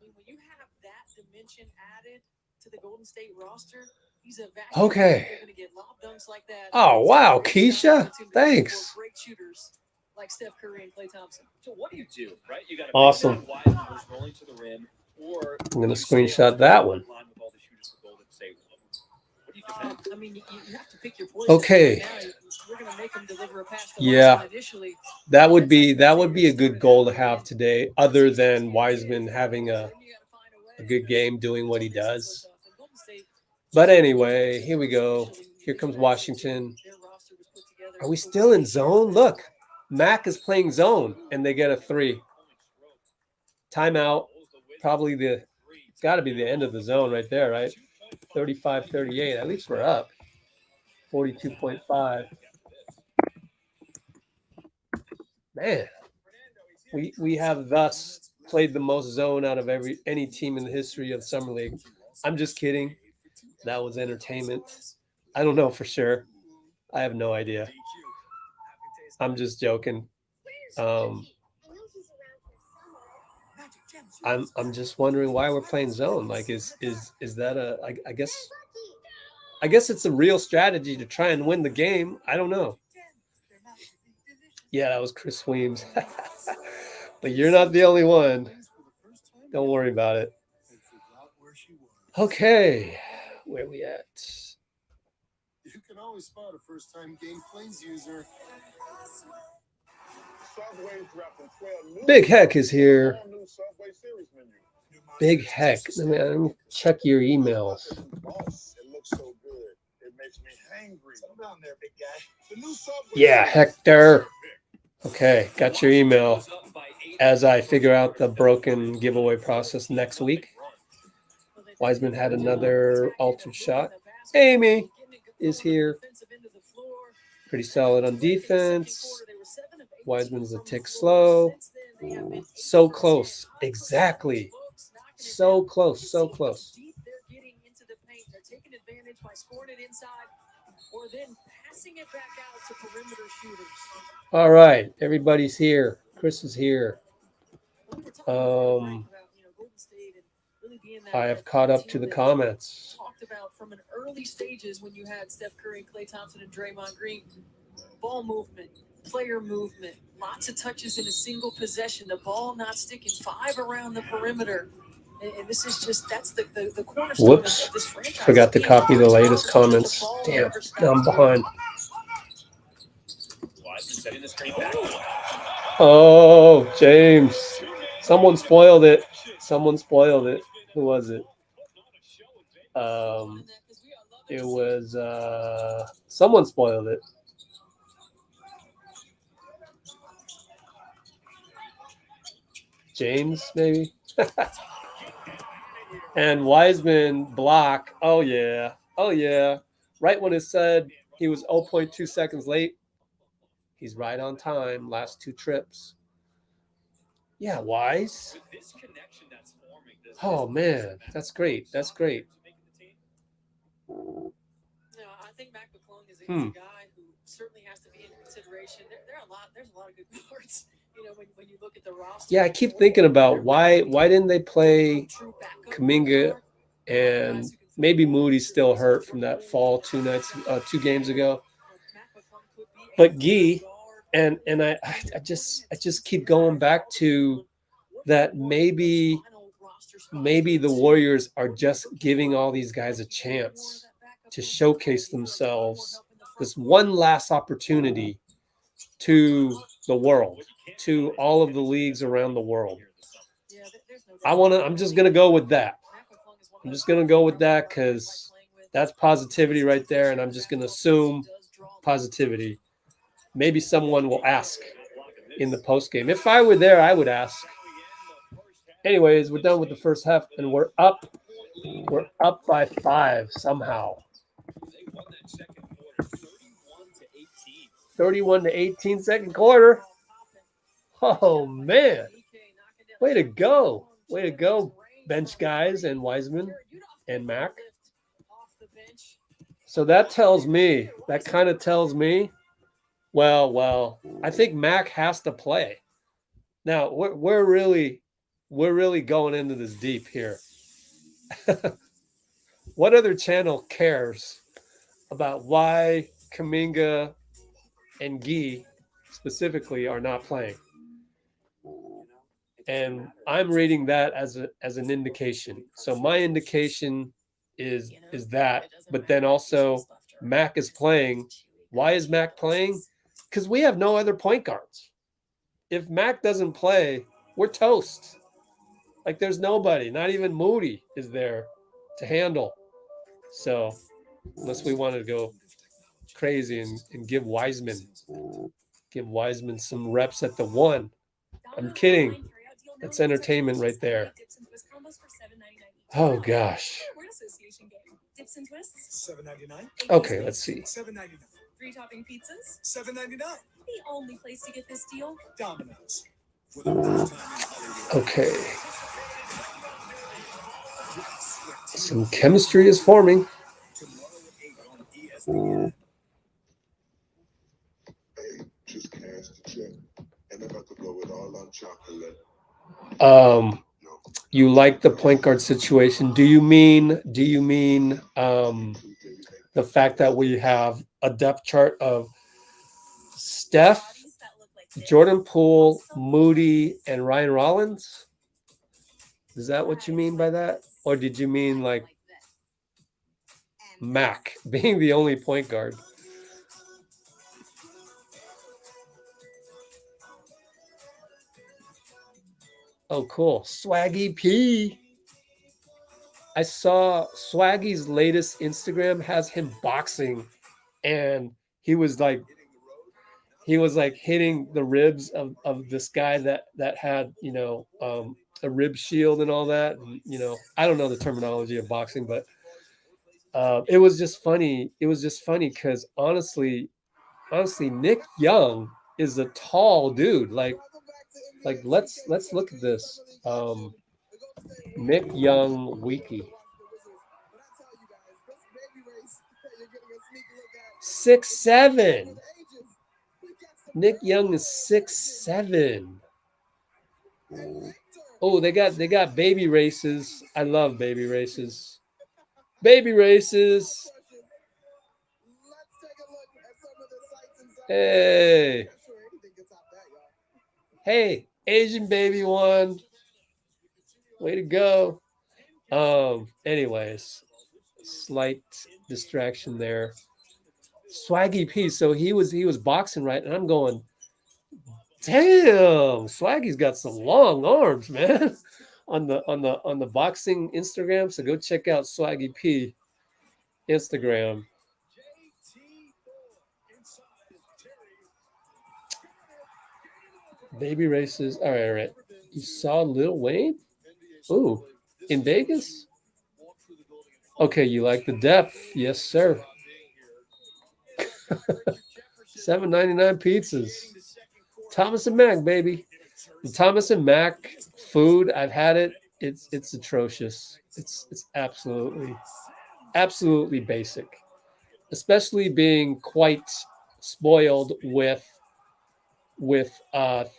When you have that dimension added to the Golden State roster, he's a okay. They're gonna get lob dunks like that. Oh wow, Keisha, thanks. Great shooters like Steph Curry and Klay Thompson. So what do you do, right? You got awesome. Wiseman was rolling to the rim, or I'm gonna screenshot that one. I mean, you have to pick your poison. Okay. We're gonna make them deliver a pass to yeah, initially. that would be a good goal to have today. Other than Wiseman having a good game doing what he does. But anyway, here we go. Here comes Washington. Are we still in zone? Look, Mac is playing zone, and they get a 3. Timeout. Probably got to be the end of the zone right there, right? 35-38. At least we're up. 42.5. Man, we have thus played the most zone out of any team in the history of Summer League. I'm just kidding. That was entertainment. I don't know for sure. I have no idea. I'm just joking. I'm just wondering why we're playing zone. Like, is that I guess it's a real strategy to try and win the game. I don't know. Yeah, that was Chris Weems. But you're not the only one. Don't worry about it. Okay, where we at? You can always spot a first-time Game Plains user. Subway's dropping 12 new Big Heck is here. all-new Subway series menu. Big Heck. Let me check your emails. Boss, it looks so good. It makes me hangry. Come down there, big guy. The new Subway Yeah, series. Hector. Okay, got your email. As I figure out the broken giveaway process next week. Wiseman had another altered shot. Amy is here. Pretty solid on defense. Wiseman's a tick slow. So close. Exactly. So close. So close. They're getting into the paint. They're taking advantage by scoring it inside or then passing it back out to perimeter shooters. All right. Everybody's here. Chris is here. I have caught up to the comments. Talked about from an early stages when you had Steph Curry, Klay Thompson, and Draymond Green. Ball movement, player movement, lots of touches in a single possession. The ball not sticking, 5 around the perimeter. And this is just, that's the cornerstone Whoops. of this franchise. Forgot to copy the latest comments. Damn, now I'm behind. Oh, James. Someone spoiled it. Someone spoiled it. Who was it? It was someone spoiled it. James, maybe. And Wiseman block. Oh yeah. Oh yeah. Right when it said he was 0.2 seconds late, he's right on time. Last 2 trips. Yeah, Wise. Oh man, that's great. That's great. No, I think Mac McClung is a guy who certainly has to be in consideration. There's a lot of good guards. You know, when you look at the roster. Yeah, I keep thinking about why didn't they play Kuminga and maybe Moody's still hurt from that fall 2 games ago. But Gui and I just keep going back to that maybe the Warriors are just giving all these guys a chance to showcase themselves, this one last opportunity to the world, to all of the leagues around the world. I'm just going to go with that. I'm just going to go with that because that's positivity right there, and I'm just going to assume positivity. Maybe someone will ask in the postgame. If I were there, I would ask. Anyways, we're done with the first half, and we're up. We're up by 5 somehow. 31-18 second quarter. Oh, man. Way to go. Way to go, bench guys and Wiseman and Mac. So that kind of tells me, well, I think Mac has to play. Now, we're really going into this deep here. What other channel cares about why Kuminga and Gui specifically are not playing? And I'm reading that as an indication. So my indication is that, but then also Mac is playing. Why is Mac playing? Because we have no other point guards. If Mac doesn't play, we're toast. Like there's nobody, not even Moody is there to handle. So unless we want to go crazy and give Wiseman some reps at the 1. I'm kidding. That's entertainment right there. Oh gosh. Okay, let's see. $7.99. 3 topping pizzas. $7.99. The only place to get this deal. Domino's. Okay. Some chemistry is forming. You like the point guard situation? Do you mean the fact that we have a depth chart of Steph, Jordan Poole, Moody, and Ryan Rollins? Is that what you mean by that? Or did you mean like Mac being the only point guard. Oh, cool. Swaggy P. I saw Swaggy's latest Instagram has him boxing, and he was like hitting the ribs of this guy that had, a rib shield and all that. And, I don't know the terminology of boxing, but it was just funny. It was just funny because honestly, Nick Young is a tall dude. Like let's look at this. Nick Young Wiki. 6'7". Nick Young is 6'7". Oh, they got baby races. I love baby races. Baby races. Hey. Hey, Asian baby one. Way to go. Anyways, slight distraction there. Swaggy P. So he was boxing, right? And I'm going, damn, Swaggy's got some long arms, man. on the boxing Instagram. So go check out Swaggy P Instagram. Baby races. All right. You saw Lil Wayne? Ooh, in Vegas? Okay, you like the depth. Yes, sir. $7.99 pizzas. Thomas and Mac, baby. The Thomas and Mac food, I've had it. It's atrocious. It's absolutely basic. Especially being quite spoiled with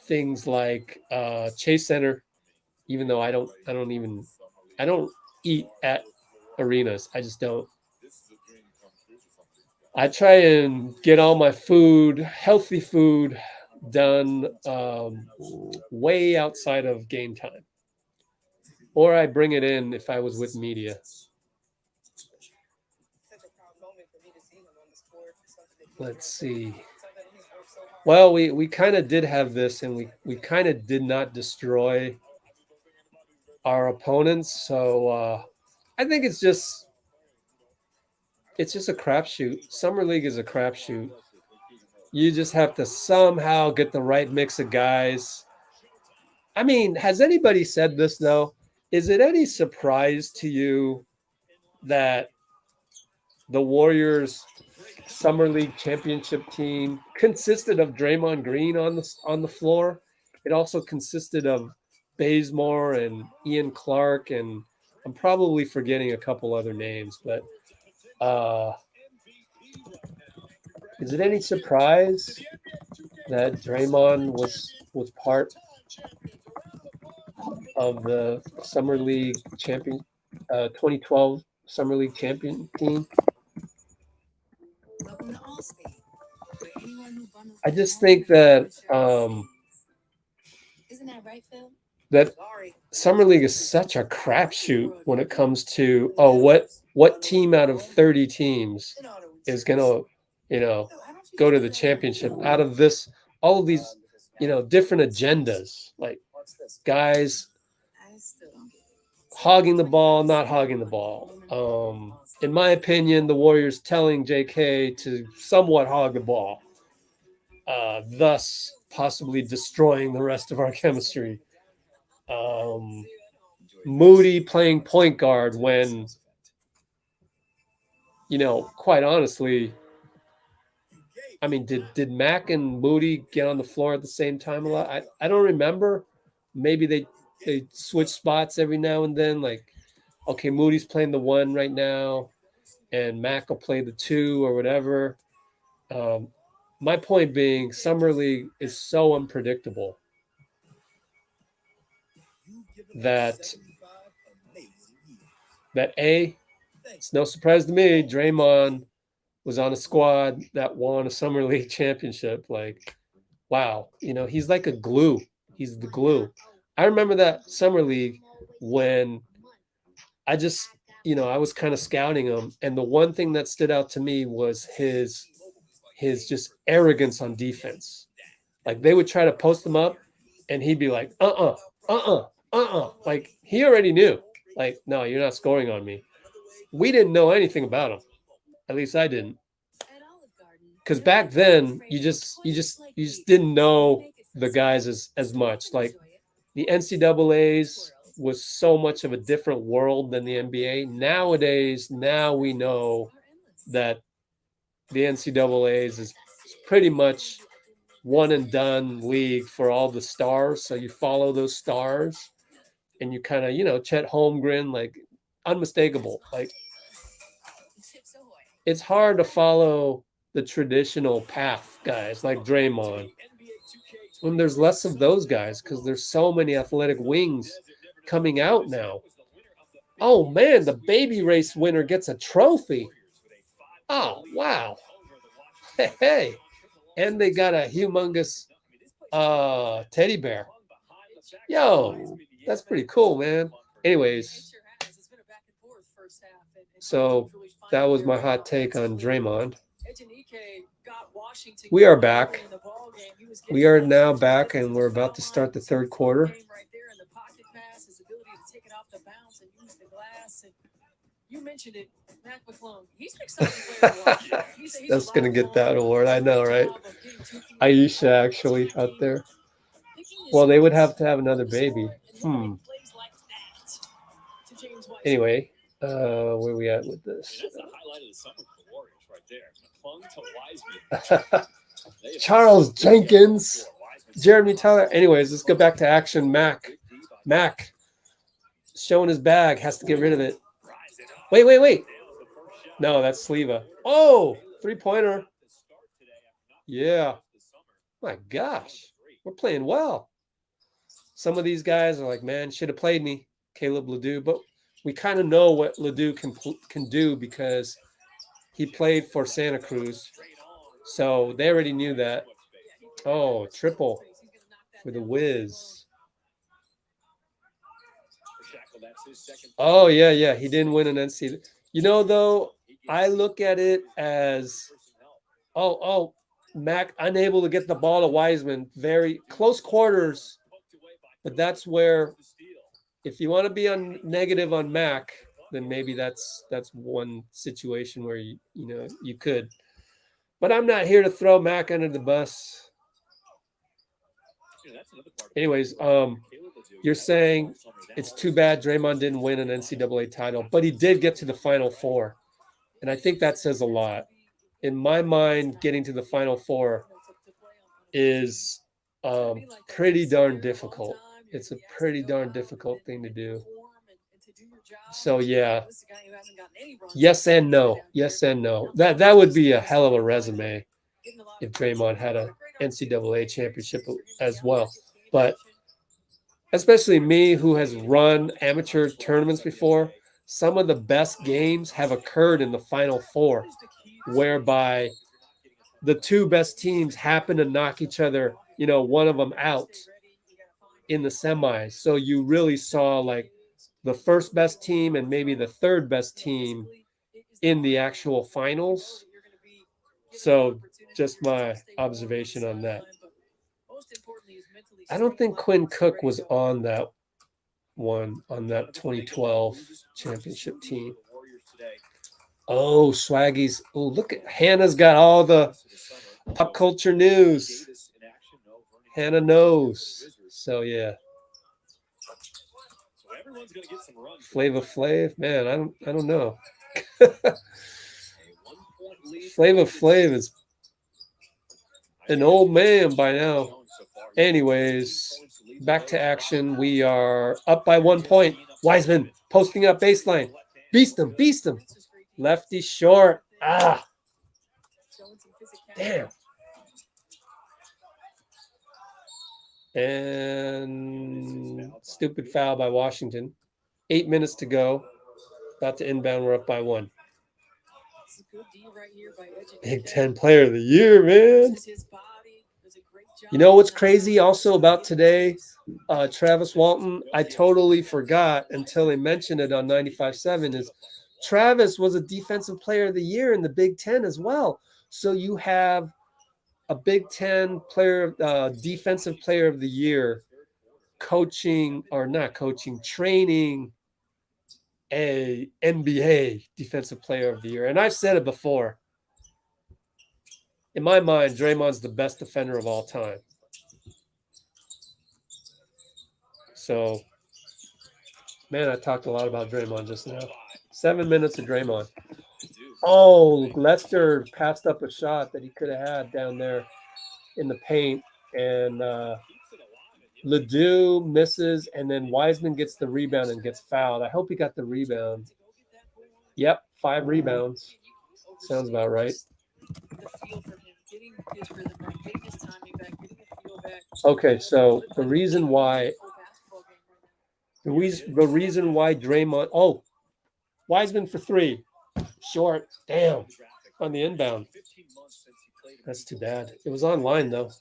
things like Chase Center, even though I don't eat at arenas. I just don't. I try and get all my food, healthy food, done way outside of game time. Or I bring it in if I was with media. Let's see. Well, we kind of did have this, and we kind of did not destroy our opponents. So I think it's just a crapshoot. Summer League is a crapshoot. You just have to somehow get the right mix of guys. I mean, has anybody said this, though? Is it any surprise to you that the Warriors Summer League championship team consisted of Draymond Green on the floor? It also consisted of Bazemore and Ian Clark, and I'm probably forgetting a couple other names, but is it any surprise that Draymond was part of the Summer League champion 2012 Summer League champion team? I just think that Isn't that right, Phil? that Summer League is such a crapshoot when it comes to what team out of 30 teams is gonna go to the championship out of this, all of these different agendas, like guys hogging the ball, not hogging the ball. In my opinion, the Warriors telling JK to somewhat hog the ball, thus possibly destroying the rest of our chemistry. Moody playing point guard when, quite honestly, I mean, did Mac and Moody get on the floor at the same time a lot? I don't remember. Maybe they switch spots every now and then. Like, okay, Moody's playing the one right now, and Mac will play the two or whatever. My point being, Summer League is so unpredictable that it's no surprise to me, Draymond was on a squad that won a Summer League championship. Like, wow, he's like a glue. He's the glue. I remember that Summer League when I was kind of scouting him, and the one thing that stood out to me was his just arrogance on defense. Like they would try to post him up, and he'd be like, like he already knew, like, no, you're not scoring on me. We didn't know anything about him. At least I didn't. Because back then, you just didn't know the guys as much. Like the NCAAs was so much of a different world than the NBA. Nowadays, now we know that the NCAAs is pretty much one and done league for all the stars. So you follow those stars, and you kind of, Chet Holmgren, like unmistakable. Like it's hard to follow the traditional path guys like Draymond when there's less of those guys because there's so many athletic wings coming out now. Oh man, the baby race winner gets a trophy. Oh wow. Hey. And they got a humongous teddy bear. Yo, that's pretty cool, man. Anyways, so that was my hot take on Draymond. We are back. We are now back, and we're about to start the third quarter. You mentioned it, Mac McClung. He's an exciting player to watch. That's going to get that award. I know, right? Aisha actually out there. Well, they would have to have another baby. Anyway, where are we at with this? That's the highlight of the summer for the Warriors right there. McClung to Wiseman. Charles Jenkins, Jeremy Tyler. Anyways, let's go back to action. Mac showing his bag, has to get rid of it. Wait. No, that's Sleva. Oh, 3-pointer. Yeah. My gosh, we're playing well. Some of these guys are like, man, should have played me, Caleb Ledoux. But we kind of know what Ledoux can do because he played for Santa Cruz. So they already knew that. Oh, triple for the Wiz. Oh, yeah. He didn't win an NC. Though, I look at it as, Mac unable to get the ball to Wiseman. Very close quarters. But that's where, if you want to be on negative on Mac, then maybe that's one situation where you could. But I'm not here to throw Mac under the bus. Anyways, you're saying it's too bad Draymond didn't win an NCAA title, but he did get to the Final Four. And I think that says a lot. In my mind, getting to the Final Four is pretty darn difficult. It's a pretty darn difficult thing to do. So, yeah. Yes and no. That would be a hell of a resume if Draymond had a NCAA championship as well. But especially me, who has run amateur tournaments before, some of the best games have occurred in the Final Four, whereby the two best teams happen to knock each other, one of them out in the semis. So you really saw like the first best team and maybe the third best team in the actual finals. So just my observation on that. I don't think Quinn Cook was on that 2012 championship team. Oh, Swaggy's. Oh, look at Hannah's got all the pop culture news. Hannah knows. So, yeah. Flava Flav, man, I don't know. Flava Flav is an old man by now. Anyways, back to action. We are up by 1 point. Wiseman posting up baseline. Beast him. Lefty short. Damn. And stupid foul by Washington. 8 minutes to go. About to inbound. We're up by 1. Big Ten Player of the Year, man. You know what's crazy also about today, Travis Walton? I totally forgot until they mentioned it on 95.7 is Travis was a defensive player of the year in the Big Ten as well. So you have a Big Ten player, defensive player of the year, coaching or not coaching, training a NBA defensive player of the year. And I've said it before. In my mind, Draymond's the best defender of all time. So, man, I talked a lot about Draymond just now. 7 minutes of Draymond. Oh, Lester passed up a shot that he could have had down there in the paint. And Ledoux misses, and then Wiseman gets the rebound and gets fouled. I hope he got the rebound. Yep, 5 rebounds. Sounds about right. Okay, so the reason why Draymond, oh, Wiseman for 3, short, damn, on the inbound. That's too bad. It was online though.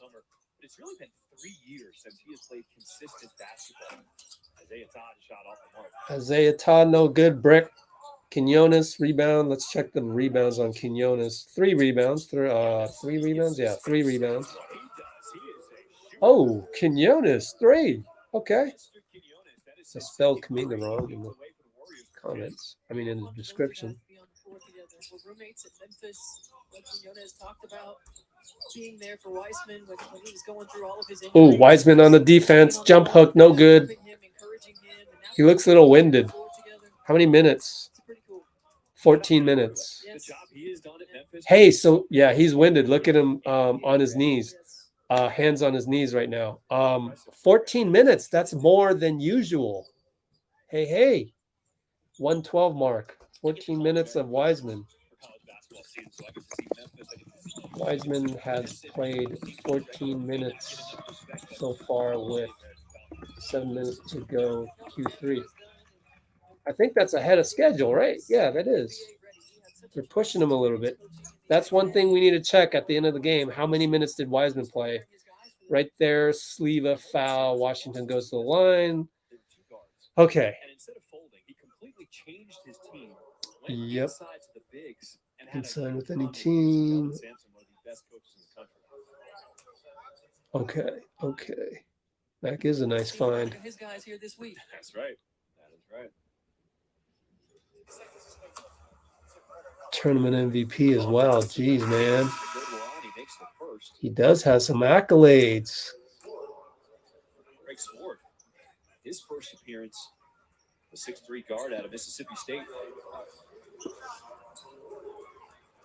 It's really been 3 years since he has played consistent basketball. Isaiah Todd shot off the mark. Isaiah Todd, no good. Brick. Quinones, rebound. Let's check the rebounds on Quinones. 3 rebounds. 3 rebounds? Yeah, 3 rebounds. Oh, Quinones, 3. Okay. I spelled Kuminga wrong in the comments. I mean, in the description. Roommates at Memphis, like Quinones talked about being there for Wiseman when he was going through all of his injuries. Oh, Wiseman on the defense. Jump hook, no good. He looks a little winded. How many minutes? 14 minutes. Hey, so yeah, he's winded. Look at him on his knees. Hands on his knees right now. 14 minutes. That's more than usual. Hey. 112 mark. 14 minutes of Wiseman. Wiseman has played 14 minutes so far with 7 minutes to go Q3. I think that's ahead of schedule, right? Yeah, that is. They're pushing him a little bit. That's one thing we need to check at the end of the game. How many minutes did Wiseman play? Right there, Sleva foul. Washington goes to the line. Okay. Yep. Can sign with any team. Okay. Mac is a nice find. His guys here this week. That's right. That is right. Tournament MVP as well. Jeez, man. He does have some accolades. Greg Sword, his first appearance, the 6'3" guard out of Mississippi State.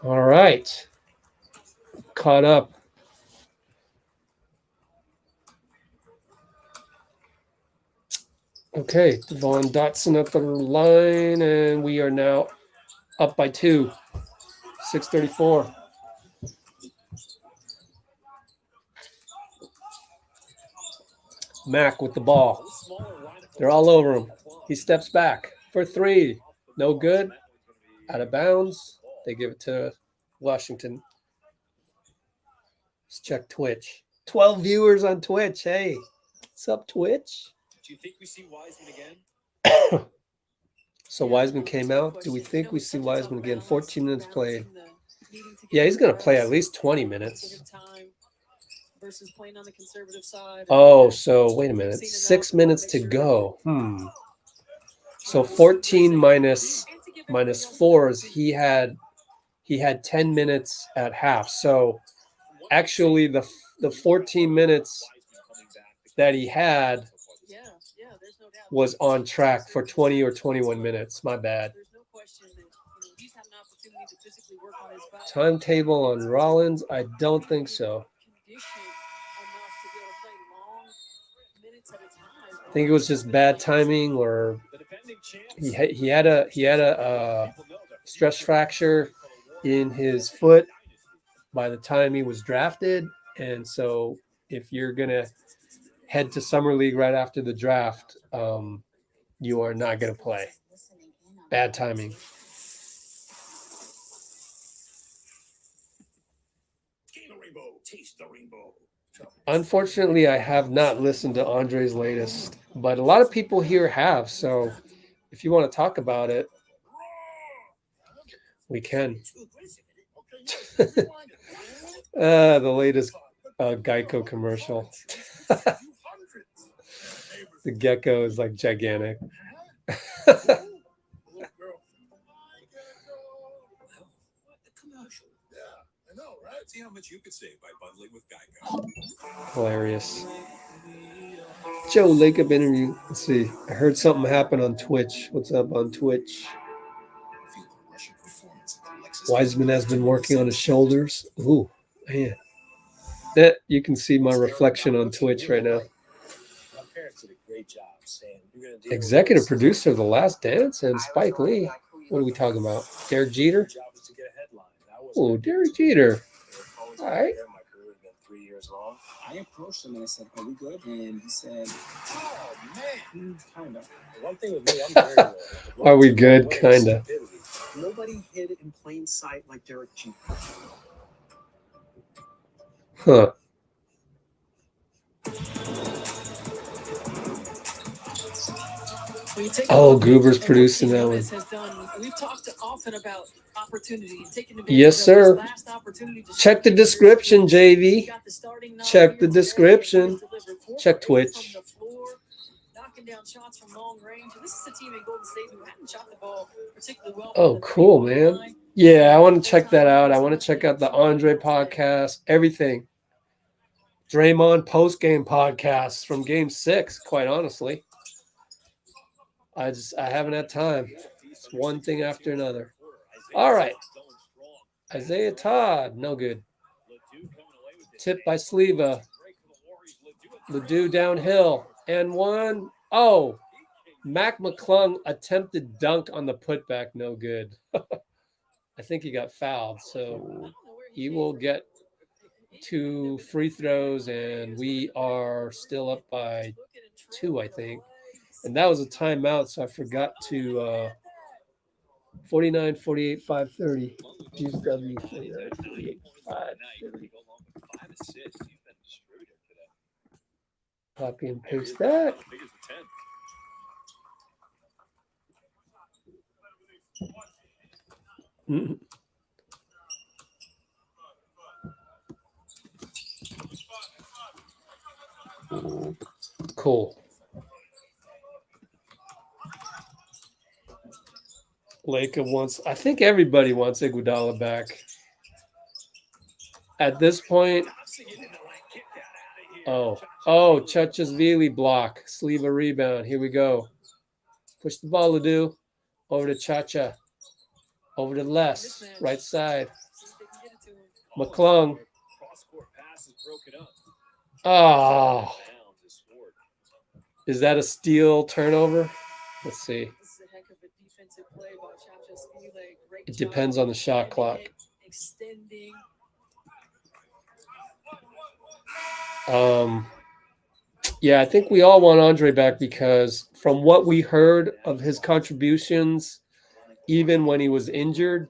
All right. Caught up. Okay, Devon Dotson at the line, and we are now up by 2. 6:34. Mac with the ball. They're all over him. He steps back for 3. No good. Out of bounds. They give it to Washington. Let's check Twitch. 12 viewers on Twitch. Hey, what's up, Twitch? Do you think we see Wiseman again? So Wiseman came out. Do we think we see Wiseman again? 14 minutes played. Yeah, he's going to play at least 20 minutes. Versus playing on the conservative side. Oh, so wait a minute. 6 minutes to go. So 14 minus 4 is he had 10 minutes at half. So actually the 14 minutes that he had was on track for 20 or 21 minutes. My bad. Timetable on Rollins? I don't think so. I think it was just bad timing, or he had a stress fracture in his foot by the time he was drafted, and so if you're gonna head to summer league right after the draft, you are not gonna play. Bad timing. Taste the rainbow. Unfortunately, I have not listened to Andre's latest, but a lot of people here have. So if you want to talk about it, We can. The latest Geico commercial. The gecko is like gigantic. See how much you could save by bundling with Geico. Hilarious. Joe Lacob interview. Let's see. I heard something happen on Twitch. What's up on Twitch? Wiseman has been working on his shoulders. Ooh, man. That you can see my reflection on Twitch right now. My parents did a great job saying you're gonna do Executive producer of The Last Dance and Spike Lee. What are we talking about? Derek Jeter? job was to get a headline. Oh, Derek Jeter. All right. My career had been 3 years long. I approached him and I said, "Are we good?" And he said, Oh man. "Kind of." One thing with me, I'm very loyal. Are we good? Kinda. Nobody hid in plain sight like Derek Jeter. Huh. When you take a Oh, look at Goober's what producing that Giannis one. has done, we've talked often about opportunity and taking advantage Yes, of sir. his last opportunity to Check the showcase his description, skills. He JV. got the starting nod Check here the today. description. He's delivered 4 Check for 8 Twitch. from the floor, knocking down shots from long range. And this is a team in Golden State who hadn't shot the ball particularly well. from Oh, the cool, three-point man. line. Yeah, I want to check that out. I want to check out the Andre podcast, everything. Draymond post-game podcasts from Game 6, quite honestly. I haven't had time. It's one thing after another. All right. Isaiah Todd, no good. Tip by Sleva. Ledoux downhill. And one. Oh, Mac McClung attempted dunk on the putback, no good. I think he got fouled, so he will get 2 free throws, and we are still up by 2, I think. And that was a timeout, so I forgot to 49, 48, 530. GSW 49, 48, 530. Copy and paste that. Mhm. Cool. Laker wants, I think everybody wants Iguodala back. At this point, Chachashvili block, sleeve a rebound. Here we go. Push the ball, Ledoux. Over to Chacha. Over to Les, right side. McClung. Oh. Is that a steal turnover? Let's see. It depends on the shot clock. Yeah, I think we all want Andre back because from what we heard of his contributions, even when he was injured,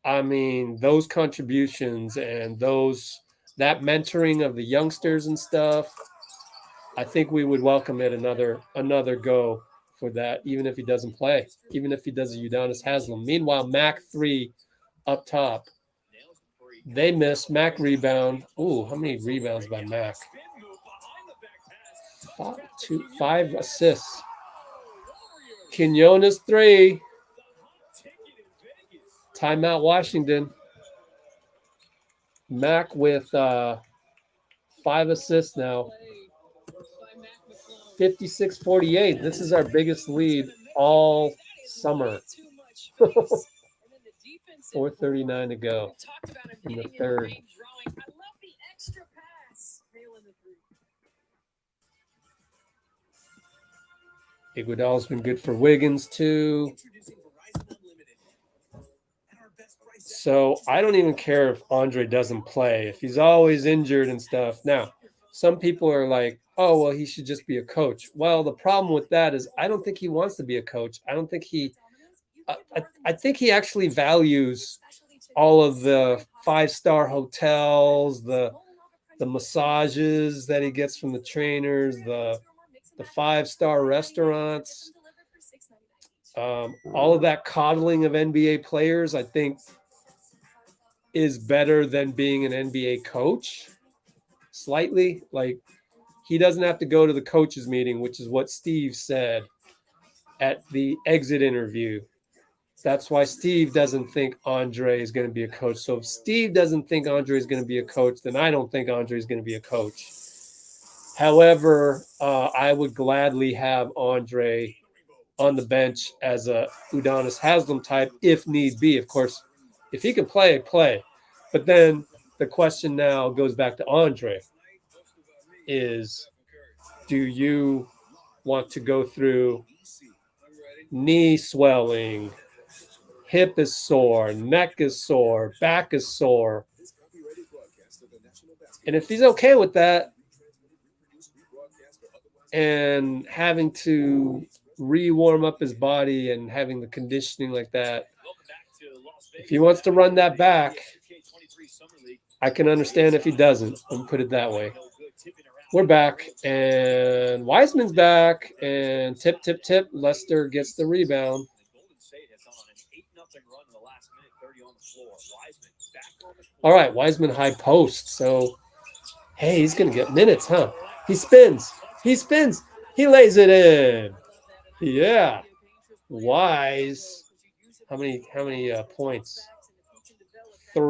I mean, those contributions and that mentoring of the youngsters and stuff, I think we would welcome it another go for that, even if he doesn't play, even if he does a Udonis Haslem. Meanwhile, Mac 3 up top. They miss. Mac rebound. Ooh, how many rebounds by Mac? 5 assists. Quinones 3. Timeout Washington. Mac with 5 assists now. 56-48. This is our biggest lead all summer. 4:39 to go in the third. Iguodala's been good for Wiggins too. So I don't even care if Andre doesn't play, if he's always injured and stuff. Now, some people are like, oh, well, he should just be a coach. Well, the problem with that is I don't think he wants to be a coach. I don't think I think he actually values all of the 5-star hotels, the massages that he gets from the trainers, the 5-star restaurants. All of that coddling of NBA players, I think, is better than being an NBA coach. Slightly, like he doesn't have to go to the coaches meeting, which is what Steve said at the exit interview. That's why Steve doesn't think Andre is going to be a coach. So if Steve doesn't think Andre is going to be a coach, then I don't think Andre is going to be a coach. However, I would gladly have Andre on the bench as a Udonis Haslem type if need be. Of course, if he can play, play. But then the question now goes back to Andre is, do you want to go through knee swelling, hip is sore, neck is sore, back is sore? And if he's okay with that and having to re-warm up his body and having the conditioning like that, if he wants to run that back, I can understand if he doesn't. Let me put it that way. We're back, and Wiseman's back, and tip, tip, tip. Lester gets the rebound. All right, Wiseman high post. So, hey, he's going to get minutes, huh? He spins. He spins. He lays it in. Yeah. Wise. How many points? 5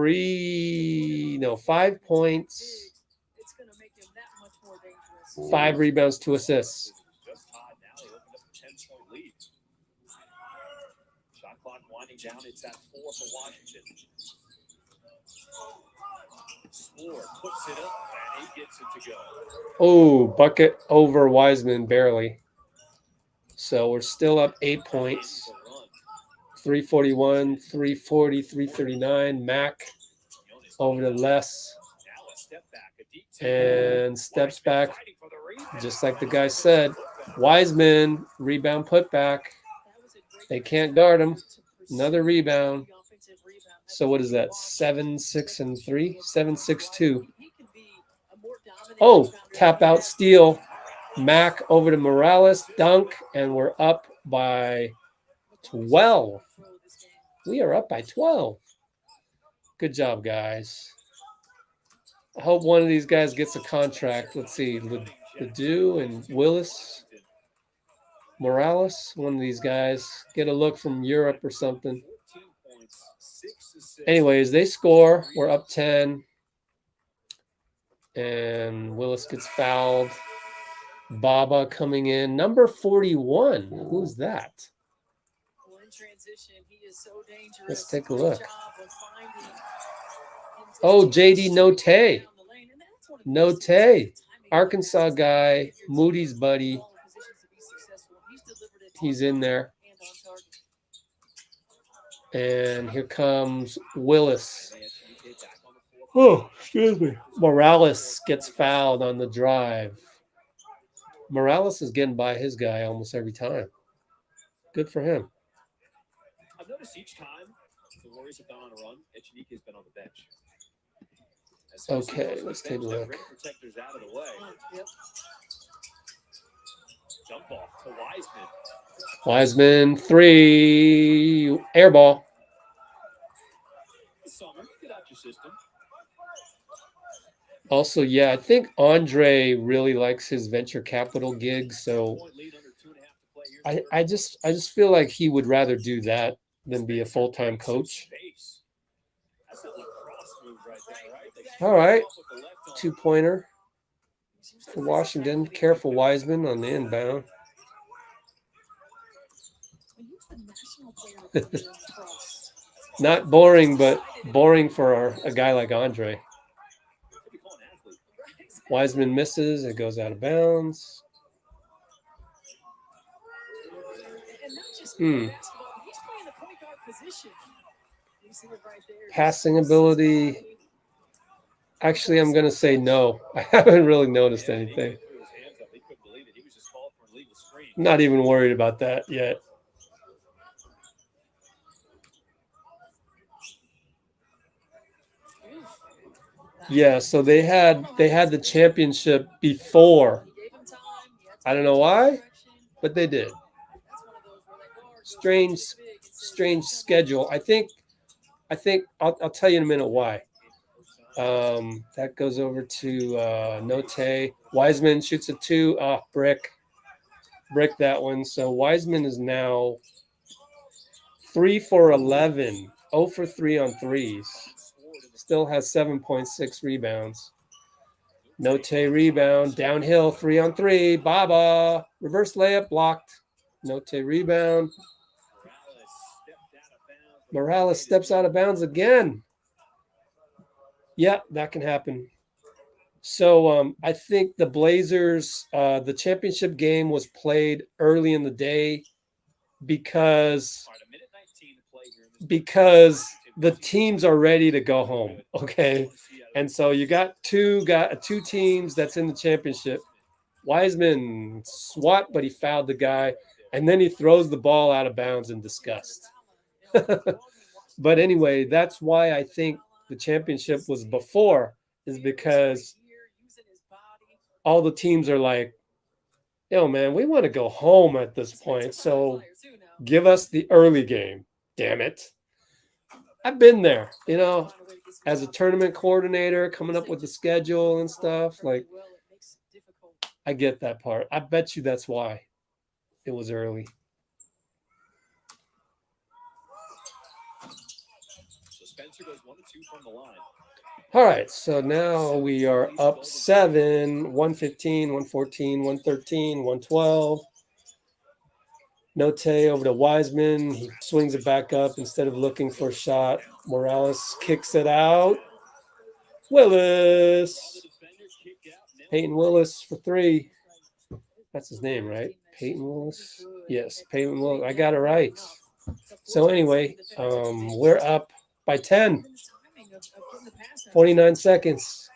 points. 5 rebounds, 2 assists. Shot clock winding down. It's at 4 for Washington. Spore puts it up and he gets it to go. Oh, bucket over Wiseman barely. So we're still up 8 points. 341, 340, 339. Mac over to Les. And steps back, just like the guy said. Wiseman, rebound put back. They can't guard him. Another rebound. So what is that? 7, 6, and 3? 7, 6, 2. Oh, tap out steal. Mac over to Morales, dunk, and we're up by 12. We are up by 12. Good job, guys. I hope one of these guys gets a contract. Let's see, Ledoux and Willis, Morales. One of these guys get a look from Europe or something. Anyways, they score. We're up 10. And Willis gets fouled. Baba coming in. Number 41. Who's that? Let's take a look. Oh, JD Note. Note. Arkansas guy. Moody's buddy. He's in there. And here comes Willis. Oh, excuse me. Morales gets fouled on the drive. Morales is getting by his guy almost every time. Good for him. I've noticed each time the Warriors have gone on a run, Echenique has been on the bench. Okay, let's take a look. Protectors out of the way. Jump off to Wiseman. Wiseman, 3. Air ball. Summer, get out your system. Also, yeah, I think Andre really likes his venture capital gig, so I just feel like he would rather do that than be a full-time coach. All right, 2-pointer for Washington. Careful, Wiseman on the inbound. Not boring, but boring for a guy like Andre. Wiseman misses. It goes out of bounds. Passing ability. Actually, I'm going to say no. I haven't really noticed anything. Not even worried about that yet. Yeah, so they had the championship before. I don't know why, but they did. Strange schedule. I think I'll tell you in a minute why. That goes over to Note. Wiseman shoots a 2. Brick that one. So Wiseman is now 3 for 11, 0 for 3 on threes. Still has 7.6 rebounds. Note rebound, downhill, 3 on 3. Baba, reverse layup blocked. Note rebound. Morales steps out of bounds again. Yeah, that can happen. So I think the Blazers, the championship game was played early in the day because the teams are ready to go home. Okay. And so you got two teams that's in the championship. Wiseman swat, but he fouled the guy, and then he throws the ball out of bounds in disgust. But anyway, that's why I think the championship was before, is because all the teams are like, yo, man, we want to go home at this point. So give us the early game. Damn it. I've been there, as a tournament coordinator, coming up with the schedule and stuff. Like, I get that part. I bet you that's why it was early. So Spencer goes 1 of 2 from the line. All right, so now we are up 7, 115, 114, 113, 112. Note over to Wiseman. He swings it back up instead of looking for a shot. Morales kicks it out. Willis. Peyton Willis for 3. That's his name, right? Peyton Willis? Yes, Peyton Willis. I got it right. So anyway, we're up by 10. 49 seconds.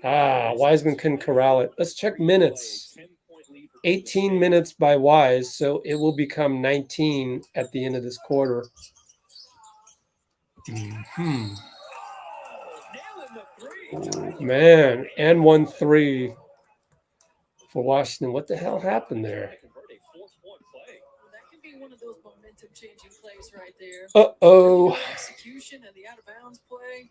Wiseman couldn't corral it. Let's check minutes. 18 minutes by Wise, so it will become 19 at the end of this quarter. Man, and 1-3 for Washington. What the hell happened there? That can be one of those momentum-changing plays right there. Uh-oh. Execution and the out-of-bounds play.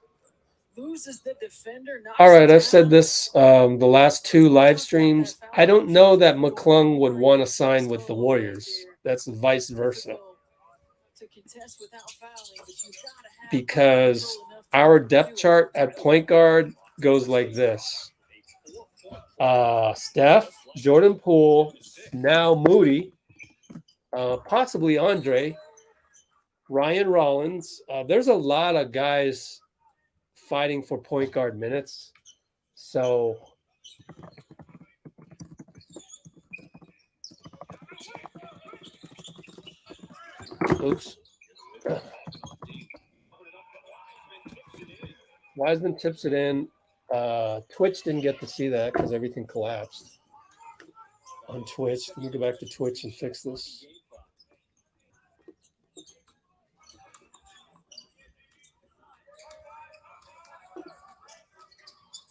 Loses the defender. All right, I've said this the last 2 live streams. I don't know that McClung would want to sign with the Warriors. That's vice versa. Because our depth chart at point guard goes like this. Steph, Jordan Poole, now Moody, possibly Andre, Ryan Rollins. There's a lot of guys fighting for point guard minutes. So oops. Wiseman tips it in. Twitch didn't get to see that because everything collapsed on Twitch. Let me go back to Twitch and fix this.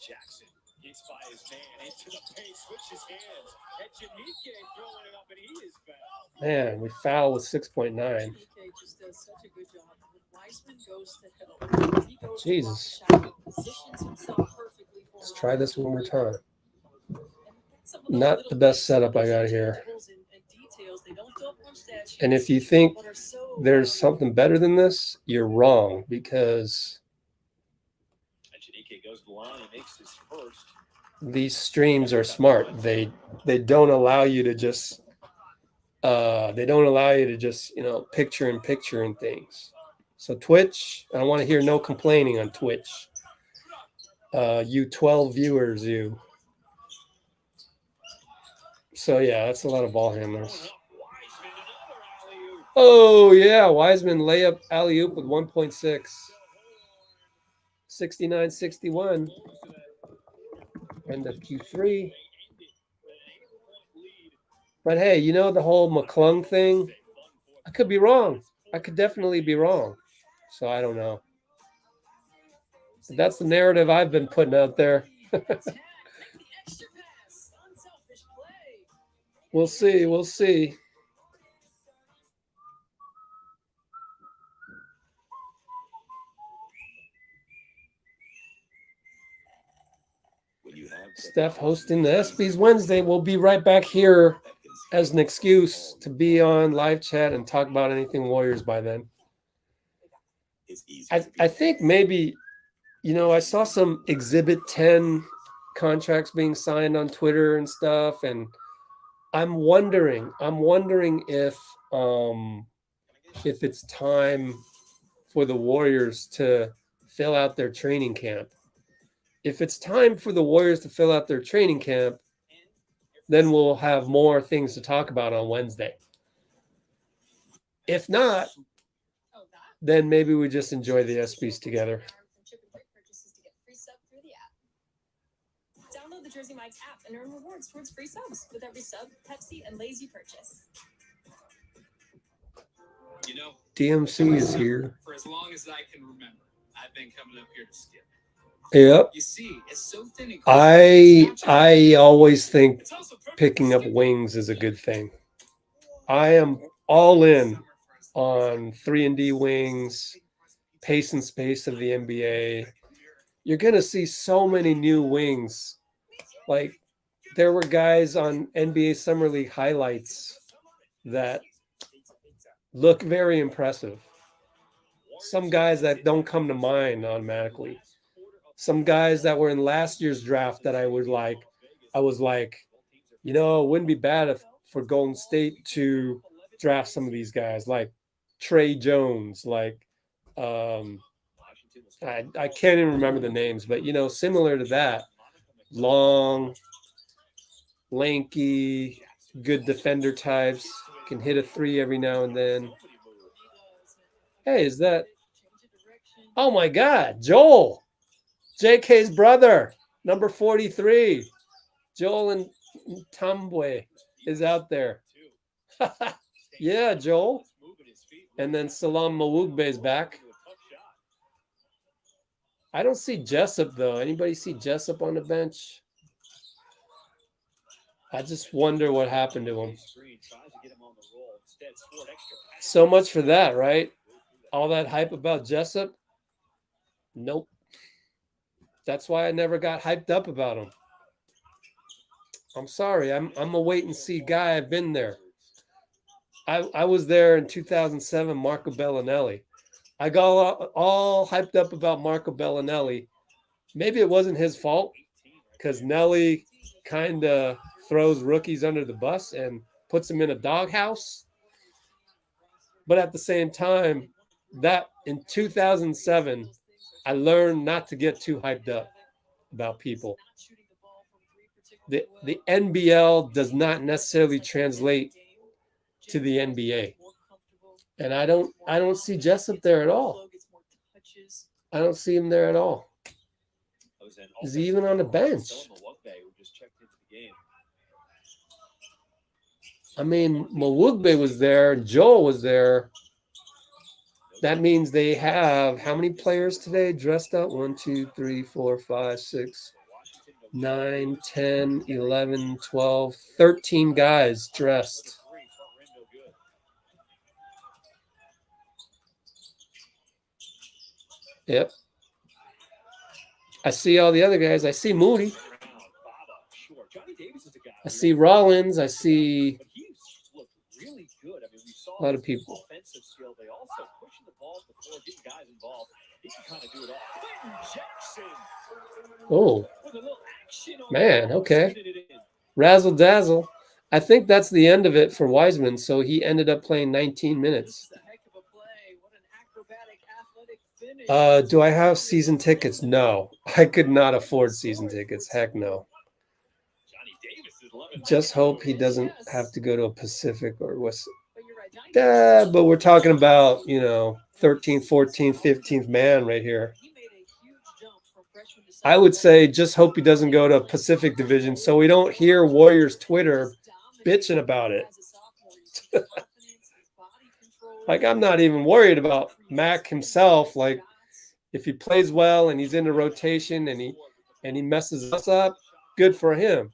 Jackson gets by his man into the paint, switches hands. And Janike throwing it up, and he is fouled. Man, we foul with 6.9. Just does such a good job. Wiseman goes to help. He goes Jesus. to positions himself perfectly for Let's try this one more time. Not the best setup I got here. And if you think there's something better than this, you're wrong, because Goes to the line and makes his first. These streams are smart. They don't allow you to just picture in picture and things. So Twitch, I want to hear no complaining on Twitch. You 12 viewers, you. So yeah, that's a lot of ball handlers. Oh yeah, Wiseman layup alley-oop with 1.6. 69-61. End of Q3. But hey, the whole McClung thing, I could be wrong. I could definitely be wrong. So I don't know. But that's the narrative I've been putting out there. We'll see. We'll see. Steph hosting the ESPYs Wednesday. We'll be right back here as an excuse to be on live chat and talk about anything Warriors by then. I think maybe, I saw some Exhibit 10 contracts being signed on Twitter and stuff, and I'm wondering if it's time for the Warriors to fill out their training camp. If it's time for the Warriors to fill out their training camp, then we'll have more things to talk about on Wednesday. If not, then maybe we just enjoy the ESPYs together. Download the Jersey Mike's app and earn rewards towards free subs with every sub, Pepsi, and Lay's you purchase. DMC is here. For as long as I can remember, I've been coming up here to skip. Yep. You see, it's so thin and I always think picking up wings is a good thing. I am all in on 3-and-D wings, pace and space of the NBA. You're going to see so many new wings. Like, there were guys on NBA Summer League highlights that look very impressive. Some guys that don't come to mind automatically. Some guys that were in last year's draft that I was like, it wouldn't be bad for Golden State to draft some of these guys, like Trey Jones, like I can't even remember the names, but similar to that, long, lanky, good defender types, can hit a three every now and then. Hey, is that? Oh my God, Joel, JK's brother, number 43, Joel and Tambwe is out there. Yeah, Joel. And then Salam Mawugbe is back. I don't see Jessup, though. Anybody see Jessup on the bench? I just wonder what happened to him. So much for that, right? All that hype about Jessup? Nope. That's why I never got hyped up about him. I'm sorry. I'm a wait and see guy. I've been there. I was there in 2007, Marco Bellinelli. I got all hyped up about Marco Bellinelli. Maybe it wasn't his fault because Nelly kind of throws rookies under the bus and puts them in a doghouse. But at the same time, that in 2007, I learned not to get too hyped up about people. The NBL does not necessarily translate to the NBA. And I don't see Jessup there at all. I don't see him there at all. Is he even on the bench? I mean, Mawugbe was there, Joel was there. That means they have how many players today dressed up? 1, 2, 3, 4, 5, 6, 9, 10, 11, 12, 13 guys dressed. Yep. I see all the other guys. I see Moody. I see Rollins. I see a lot of people. Oh, man. Okay. Razzle dazzle. I think that's the end of it for Wiseman. So he ended up playing 19 minutes. Do I have season tickets? No, I could not afford season tickets. Heck no. Just hope he doesn't have to go to a Pacific or West. But we're talking about, 13th, 14th, 15th man right here. I would say just hope he doesn't go to Pacific Division so we don't hear Warriors Twitter bitching about it. Like, I'm not even worried about Mac himself. Like, if he plays well and he's in the rotation and he messes us up, good for him.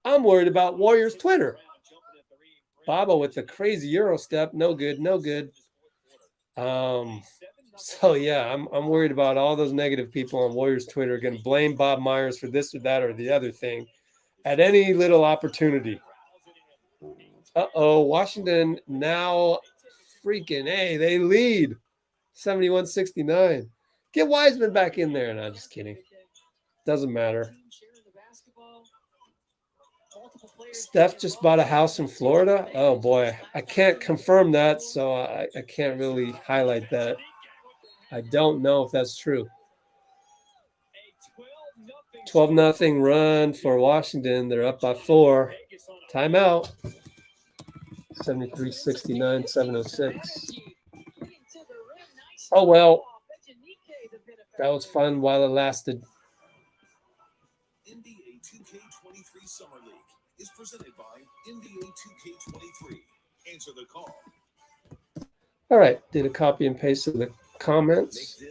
I'm worried about Warriors Twitter. Baba with the crazy Euro step. No good, no good. So yeah, I'm worried about all those negative people on Warriors Twitter going to blame Bob Myers for this or that or the other thing at any little opportunity. Washington now freaking A, they lead 71-69. Get Wiseman back in there. No, just kidding. Doesn't matter. Steph just bought a house in Florida. Oh boy, I can't confirm that, so I can't really highlight that. I don't know if that's true. 12-0 run for Washington. They're up by 4. Timeout. 73-69, 7:06. Oh well. That was fun while it lasted. NBA 2K23 Summer League is presented by NBA 2K23. Answer the call. All right, did a copy and paste of the comments.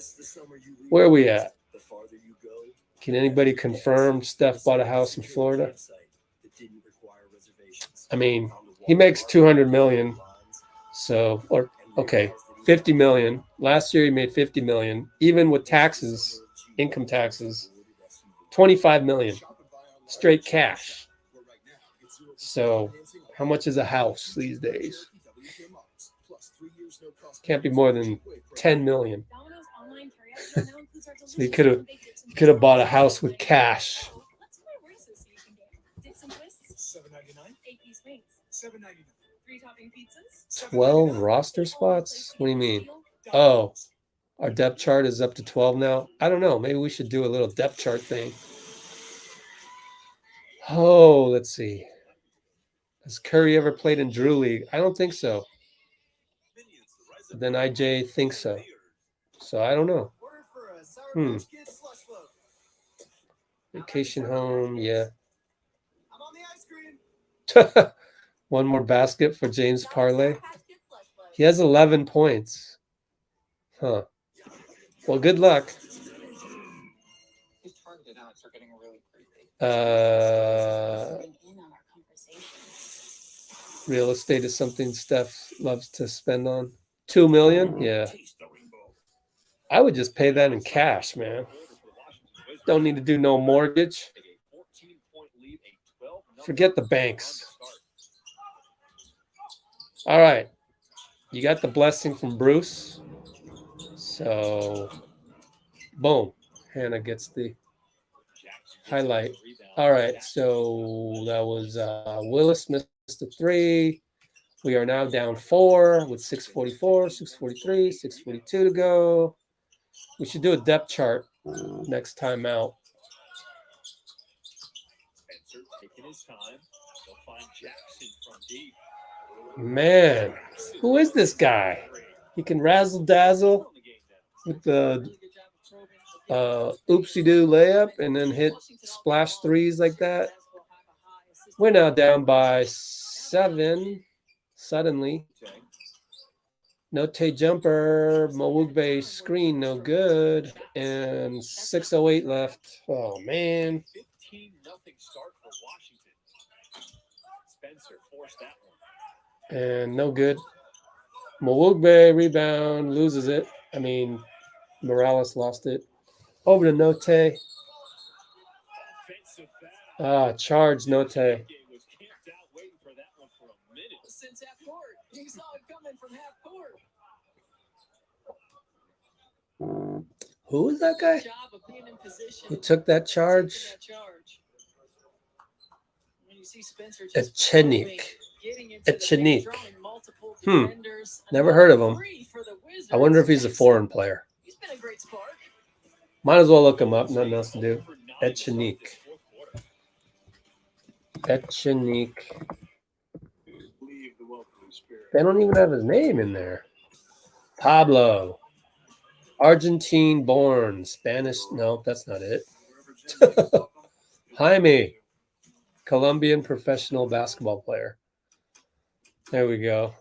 Where are we at? Can anybody confirm Steph bought a house in Florida? I mean, he makes $200 million. So, or okay, $50 million. Last year he made $50 million, even with taxes, income taxes, $25 million, straight cash. So, how much is a house these days? Can't be more than $10 million. So he could have bought a house with cash. $7.99. 12 roster spots? What do you mean? Oh, our depth chart is up to 12 now. I don't know. Maybe we should do a little depth chart thing. Oh, let's see. Has Curry ever played in Drew League? I don't think so. But then IJ thinks so. So I don't know. Vacation home, yeah. One more basket for James Parlay. He has 11 points. Huh. Well, good luck. Real estate is something Steph loves to spend on. $2 million? Yeah. I would just pay that in cash, man. Don't need to do no mortgage. Forget the banks. All right. You got the blessing from Bruce. So, boom. Hannah gets the highlight. All right. So, that was Willis missed the 3. We are now down 4 with 6:44, 6:43, 6:42 to go. We should do a depth chart next time out. Man, who is this guy? He can razzle dazzle with the oopsie-doo layup and then hit splash threes like that. We're now down by 7 suddenly. Note jumper, Mawugbe screen, no good. And 6:08 left. Oh, man. 15-0 start for Washington. Spencer forced that one. And no good. Mawugbe rebound, loses it. I mean, Morales lost it. Over to Note. Charge Note. Since half court, he saw it coming from half court. Who is that guy? Who took that charge? Echenique. Never heard of him. I wonder if he's a foreign player. Might as well look him up. Nothing else to do. Echenique. They don't even have his name in there. Pablo. Argentine born. Spanish. No, that's not it. Jaime. Colombian professional basketball player. There we go.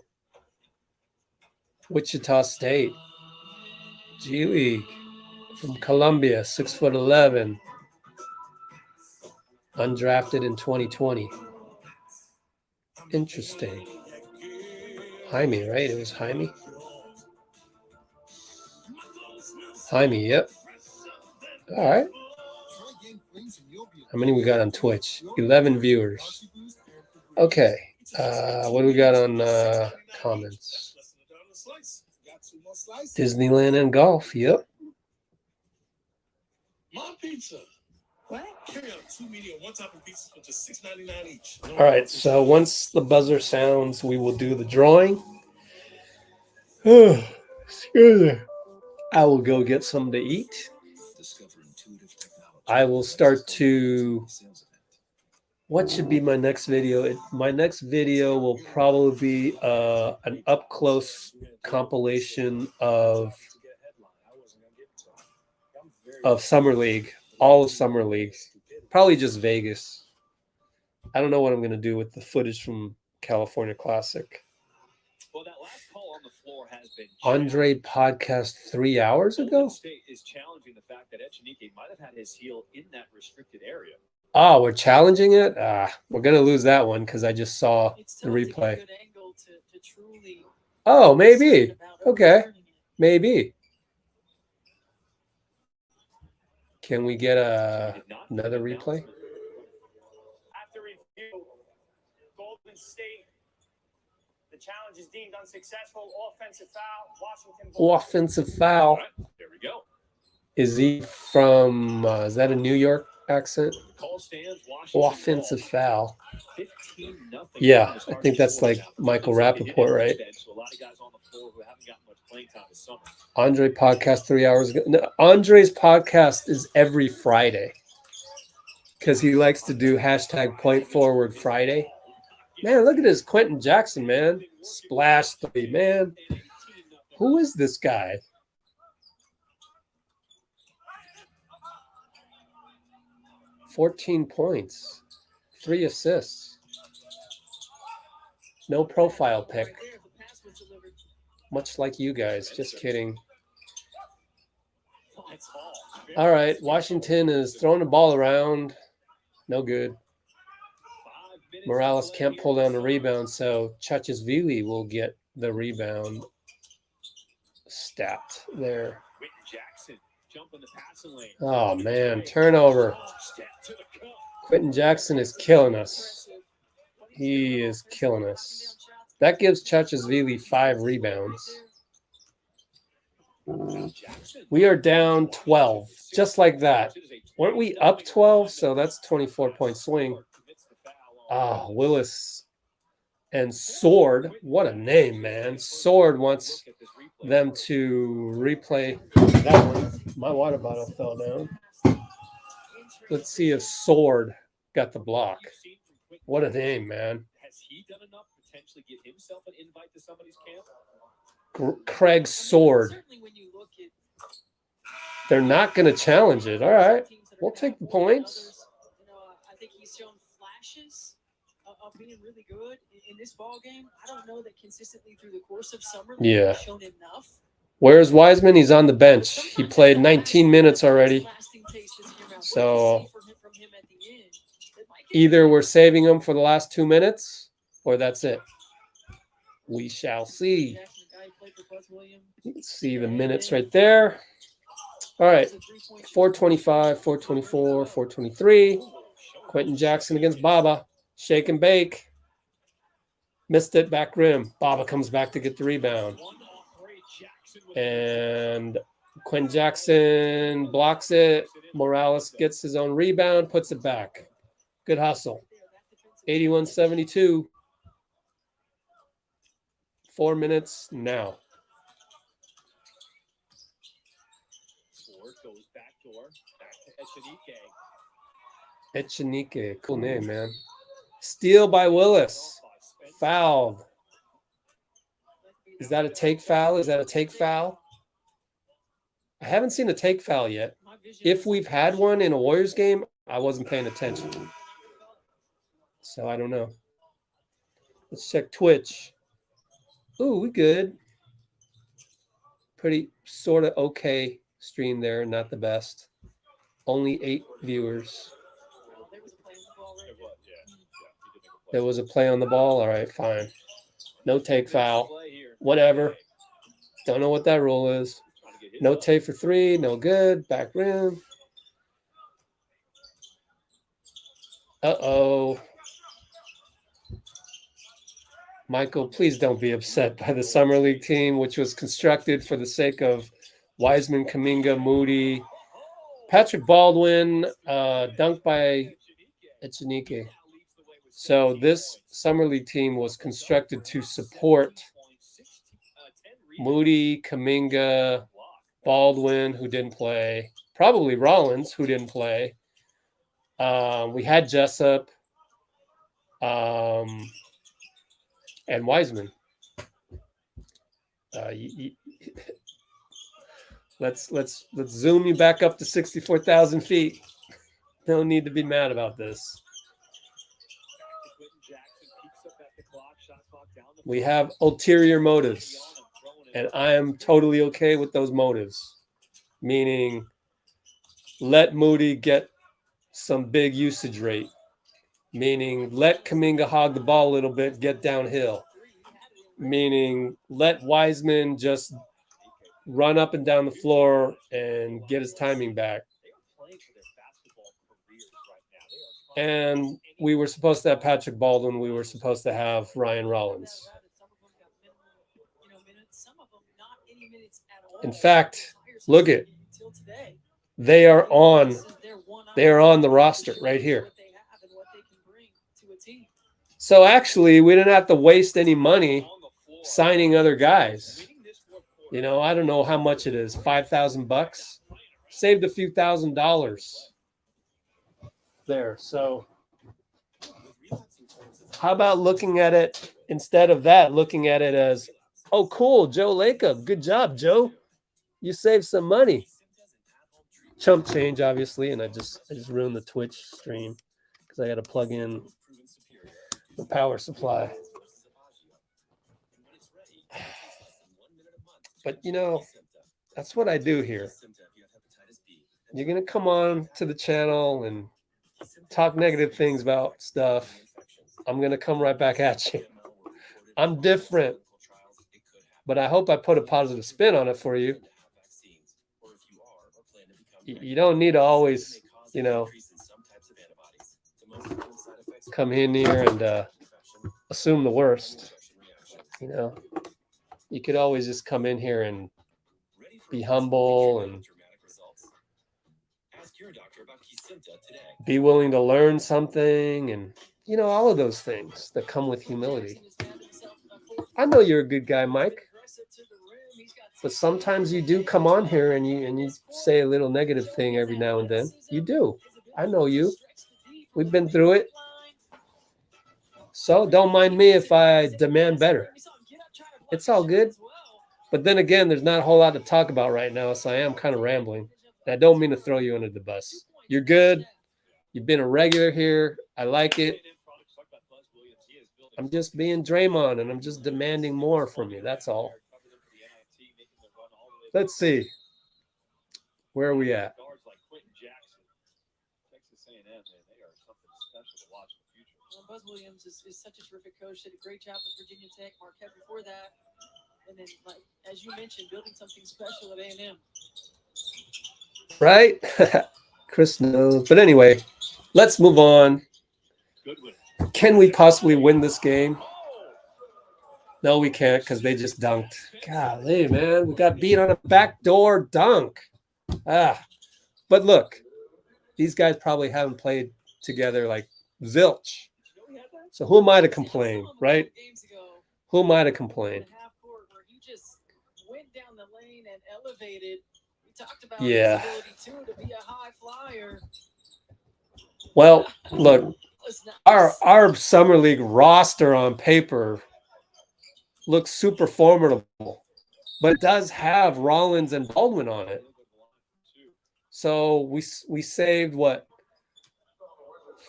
Wichita State. G League. From Colombia. 6'11". Undrafted in 2020. Interesting. Jaime, right? It was Jaime. Jaime, yep. All right. How many we got on Twitch? 11 viewers. Okay. What do we got on comments? Disneyland and golf. Yep. My pizza. What? Carry out 2 medium, 1 topping pizzas for just $6.99 each. All right. So once the buzzer sounds, we will do the drawing. Excuse me. I will go get something to eat. I will start to. What should be my next video? My next video will probably be an up close compilation of Summer League, all of Summer League, probably just Vegas. I don't know what I'm going to do with the footage from California Classic. Well, that last call on the floor has been Andre podcast 3 hours ago. Golden State is challenging the fact that Echenike might have had his heel in that restricted area. Oh, we're challenging it? We're going to lose that one because I just saw the replay. Oh, maybe. Okay. Maybe. Can we get another replay? After review, Golden State, the challenge is deemed unsuccessful. Offensive foul. Washington. Offensive foul. Right, there we go. Is he from, is that a New York accent? Call stands, Washington Offensive foul. 15-0. Yeah, I think that's like Michael Rappaport, right? So a lot of guys on the floor who haven't gotten much playing time this summer. Andre podcast 3 hours ago. No, Andre's podcast is every Friday because he likes to do hashtag Point Forward Friday. Man, look at this Quentin Jackson, man. Splash 3, man. Who is this guy? $14 points, 3 assists. No profile pic. Much like you guys. Just kidding. All right. Washington is throwing the ball around. No good. Morales can't pull down the rebound, so Chachesvili will get the rebound stat there. Oh, man. Turnover. Quentin Jackson is killing us. He is killing us. That gives Chachesvili 5 rebounds. We are down 12, just like that. Weren't we up 12? So that's 24-point swing. Ah, Willis and Sword. What a name, man. Sword wants them to replay that one. My water bottle fell down. Let's see if Sword got the block. What a name, man. Has he done enough to potentially get himself an invite to somebody's camp? Craig Sword. They're not going to challenge it. All right. We'll take the points. I think he's shown flashes of being really good in this ball game. I don't know that consistently through the course of summer Yeah. he's shown enough. Where's Wiseman? He's on the bench. He played 19 minutes already. So either we're saving him for the last 2 minutes or that's it. We shall see. Let's see the minutes right there. All right. 425, 424, 423. Quentin Jackson against Baba. Shake and bake. Missed it, back rim. Baba comes back to get the rebound. And Quentin Jackson blocks it. Morales gets his own rebound, puts it back. Good hustle. 81-72. 4 minutes now. Ford goes back door, back to Echenike. Echenike. Cool name, man. Steal by Willis. Fouled. Is that a take foul? Is that a take foul? I haven't seen a take foul yet. If we've had one in a Warriors game, I wasn't paying attention. So I don't know. Let's check Twitch. Ooh, we good. Pretty sort of okay stream there. Not the best. Only 8 viewers. There was a play on the ball. All right, fine. No take foul. Whatever. Don't know what that rule is. No tape for three. No good. Back rim. Uh-oh. Michael, please don't be upset by the Summer League team, which was constructed for the sake of Wiseman, Kuminga, Moody, Patrick Baldwin, dunked by Echinike. So this Summer League team was constructed to support Moody, Kuminga, Baldwin, who didn't play, probably Rollins, who didn't play. We had Jessup and Wiseman. Let's zoom you back up to 64,000 feet. No need to be mad about this. We have ulterior motives, and I am totally okay with those motives. Meaning, let Moody get some big usage rate. Meaning, let Kuminga hog the ball a little bit, get downhill. Meaning, let Wiseman just run up and down the floor and get his timing back. And we were supposed to have Patrick Baldwin. We were supposed to have Ryan Rollins. In fact, look at, they are on the roster right here. So actually, we didn't have to waste any money signing other guys. You know, I don't know how much it is, $5,000. Saved a few $1,000s there. So how about looking at it instead of that, looking at it as, oh, cool, Joe Lacob. Good job, Joe. You saved some money. Chump change, obviously, and I just ruined the Twitch stream because I got to plug in the power supply. But, you know, that's what I do here. You're going to come on to the channel and talk negative things about stuff. I'm going to come right back at you. I'm different, but I hope I put a positive spin on it for you. You don't need to always, you know, come in here and assume the worst. You know, you could always just come in here and be humble and be willing to learn something, and, you know, all of those things that come with humility. I know you're a good guy, Mike, but sometimes you do come on here and you say a little negative thing every now and then. You do. I know you. We've been through it. So don't mind me if I demand better. It's all good. But then again, there's not a whole lot to talk about right now, so I am kind of rambling. I don't mean to throw you under the bus. You're good. You've been a regular here. I like it. I'm just being Draymond, and I'm just demanding more from you. That's all. Let's see. Where are we at? Buzz Williams is such a terrific coach. Did a great job at Virginia Tech. Marquette before that. And then, like, as you mentioned, building something special at A&M. Right? Chris knows. But anyway, let's move on. Can we possibly win this game? No, we can't, because they just dunked. Golly, man. We got beat on a backdoor dunk. But look, these guys probably haven't played together like zilch. So who am I to complain, right? Who am I to complain? Yeah. Well, look, our Summer League roster on paper looks super formidable, but it does have Rollins and Baldwin on it. So we saved what,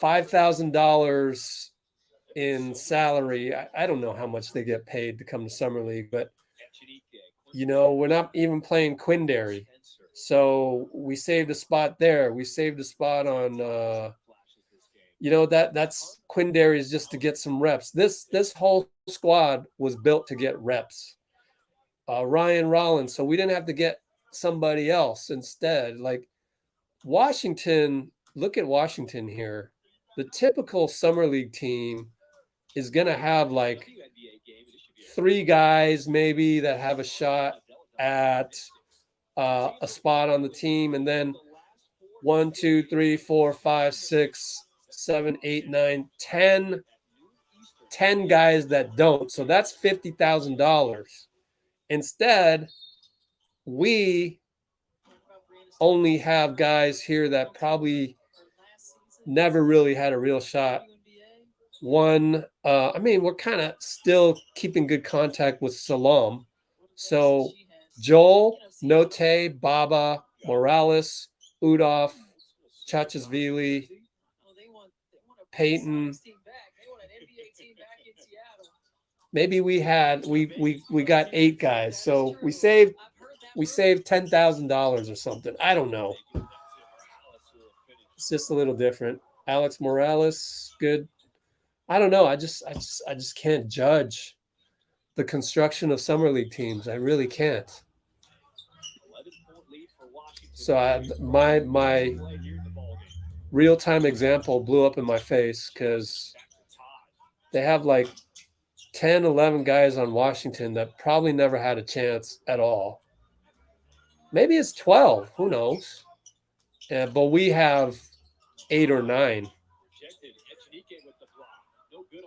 $5,000 in salary. I don't know how much they get paid to come to Summer League, but, you know, we're not even playing Quindary. So we saved a spot there. We saved a spot on, you know, that's Quindary is just to get some reps. This whole squad was built to get reps. Ryan Rollins, so we didn't have to get somebody else instead. Like Washington, look at Washington here. The typical summer league team is going to have like 3 guys maybe that have a shot at a spot on the team, and then 1, 2, 3, 4, 5, 6, 7, 8, 9, 10 guys that don't. So that's $50,000. Instead, we only have guys here that probably never really had a real shot. One, we're kind of still keeping good contact with Salam. So Joel, Note, Baba, Morales, Udolph, Chachasvili, Peyton. Maybe we got 8 guys, so we saved $10,000 or something. I don't know. It's just a little different. Alex Morales, good. I don't know. I just can't judge the construction of summer league teams. I really can't. So my real-time example blew up in my face because they have like 10, 11 guys on Washington that probably never had a chance at all. Maybe it's 12. Who knows? But we have 8 or 9.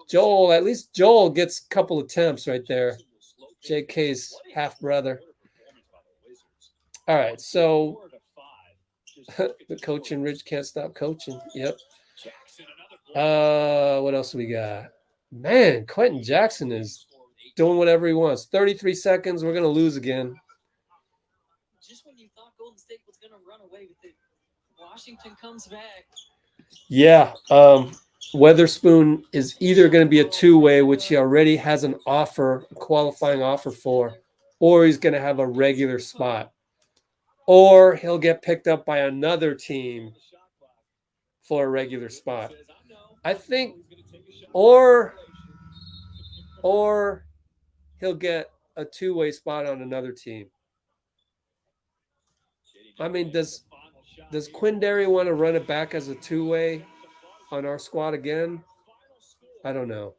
Joel, at least Joel gets a couple attempts right there. JK's half-brother. All right, so the coaching Ridge can't stop coaching. Yep. What else we got? Man, Quentin Jackson is doing whatever he wants. 33 seconds. We're going to lose again. Just when you thought Golden State was going to run away with it, Washington comes back. Yeah. Weatherspoon is either going to be a 2-way, which he already has an offer, a qualifying offer for, or he's going to have a regular spot. Or he'll get picked up by another team for a regular spot. I think, or he'll get a 2-way spot on another team. I mean, does Quindary want to run it back as a 2-way on our squad again? I don't know.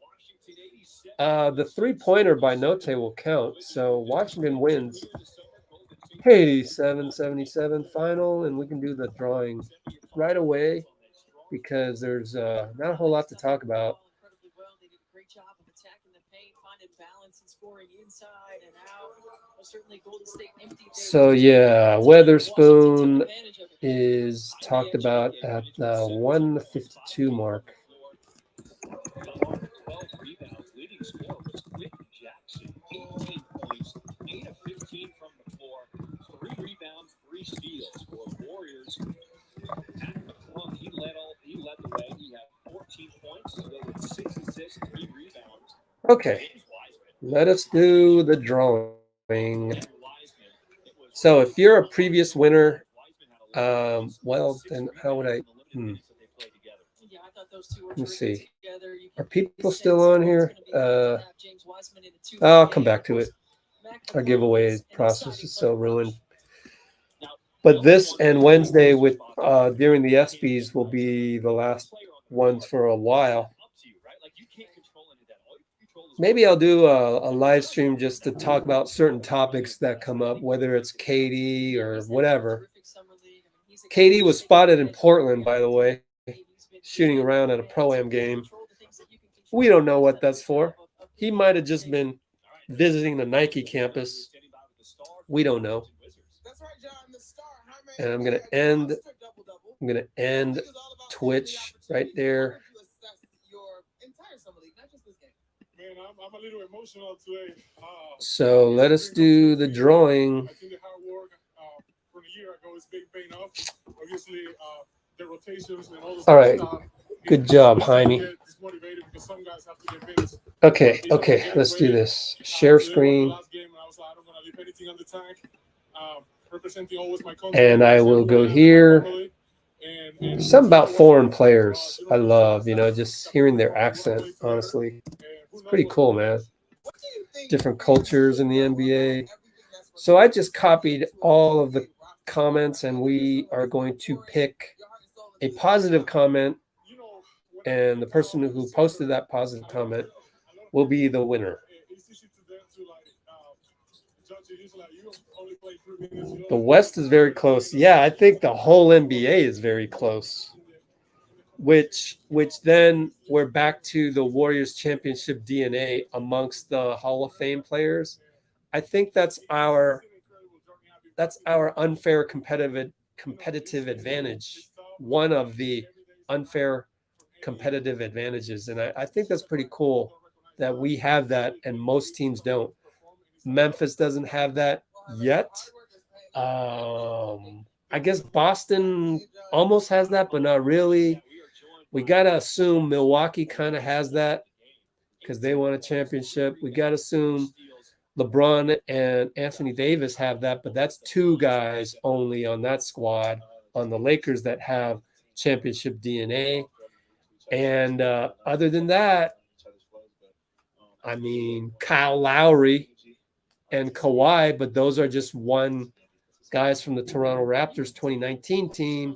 The 3-pointer by Note will count, so Washington wins 87-77 final, and we can do the drawing right away because there's not a whole lot to talk about. They did a great job of attacking the paint, finding balance and scoring inside and out. Certainly Golden State empty. So yeah, Weatherspoon is talked about at the 152 mark. 12 rebounds, leading scorer was Quentin Jackson, 18 points, 8 of 15 from the floor, 3 rebounds, 3 steals for Warriors. Mac McClung, he led the way. He had 14 points, with 6 assists, 3 rebounds. Okay, let us do the drawing. So if you're a previous winner, well, then how would I? Let me see. Are people still on here? I'll come back to it. Our giveaway process is so ruined. But this and Wednesday with during the ESPYs will be the last ones for a while. Maybe I'll do a live stream just to talk about certain topics that come up, whether it's KD or whatever. KD was spotted in Portland, by the way, shooting around at a Pro-Am game. We don't know what that's for. He might have just been visiting the Nike campus. We don't know. And I'm gonna end Twitch right there. Man, I'm a little emotional today. So let us do the drawing. I think the hard work from a year ago is paying off. Obviously, the rotations and all this right. stuff. Good job, Jaime. Okay, let's do this. Share screen. And I will go here. Something about foreign players I love, just hearing their accent, honestly. It's pretty cool, man. Different cultures in the NBA. So I just copied all of the comments, and we are going to pick a positive comment, and the person who posted that positive comment will be the winner. The West is very close. Yeah, I think the whole NBA is very close. Which then we're back to the Warriors championship DNA amongst the Hall of Fame players. I think that's our unfair competitive advantage. One of the unfair competitive advantages. And I think that's pretty cool that we have that and most teams don't. Memphis doesn't have that yet. I guess Boston almost has that, but not really. We got to assume Milwaukee kind of has that because they won a championship. We got to assume LeBron and Anthony Davis have that, but that's two guys only on that squad on the Lakers that have championship DNA. And other than that, I mean, Kyle Lowry and Kawhi, but those are just one guys from the Toronto Raptors 2019 team.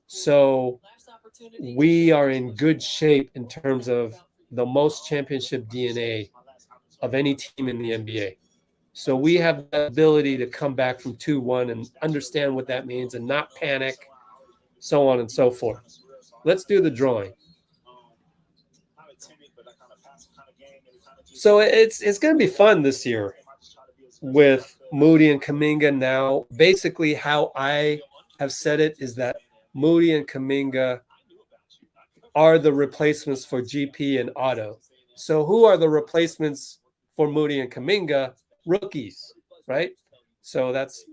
So we are in good shape in terms of the most championship DNA of any team in the NBA. So we have the ability to come back from 2-1 and understand what that means and not panic, so on and so forth. Let's do the drawing. So it's going to be fun this year with Moody and Kuminga now. Basically, how I have said it is that Moody and Kuminga are the replacements for GP and Otto. So who are the replacements for Moody and Kuminga? Rookies, right? So that's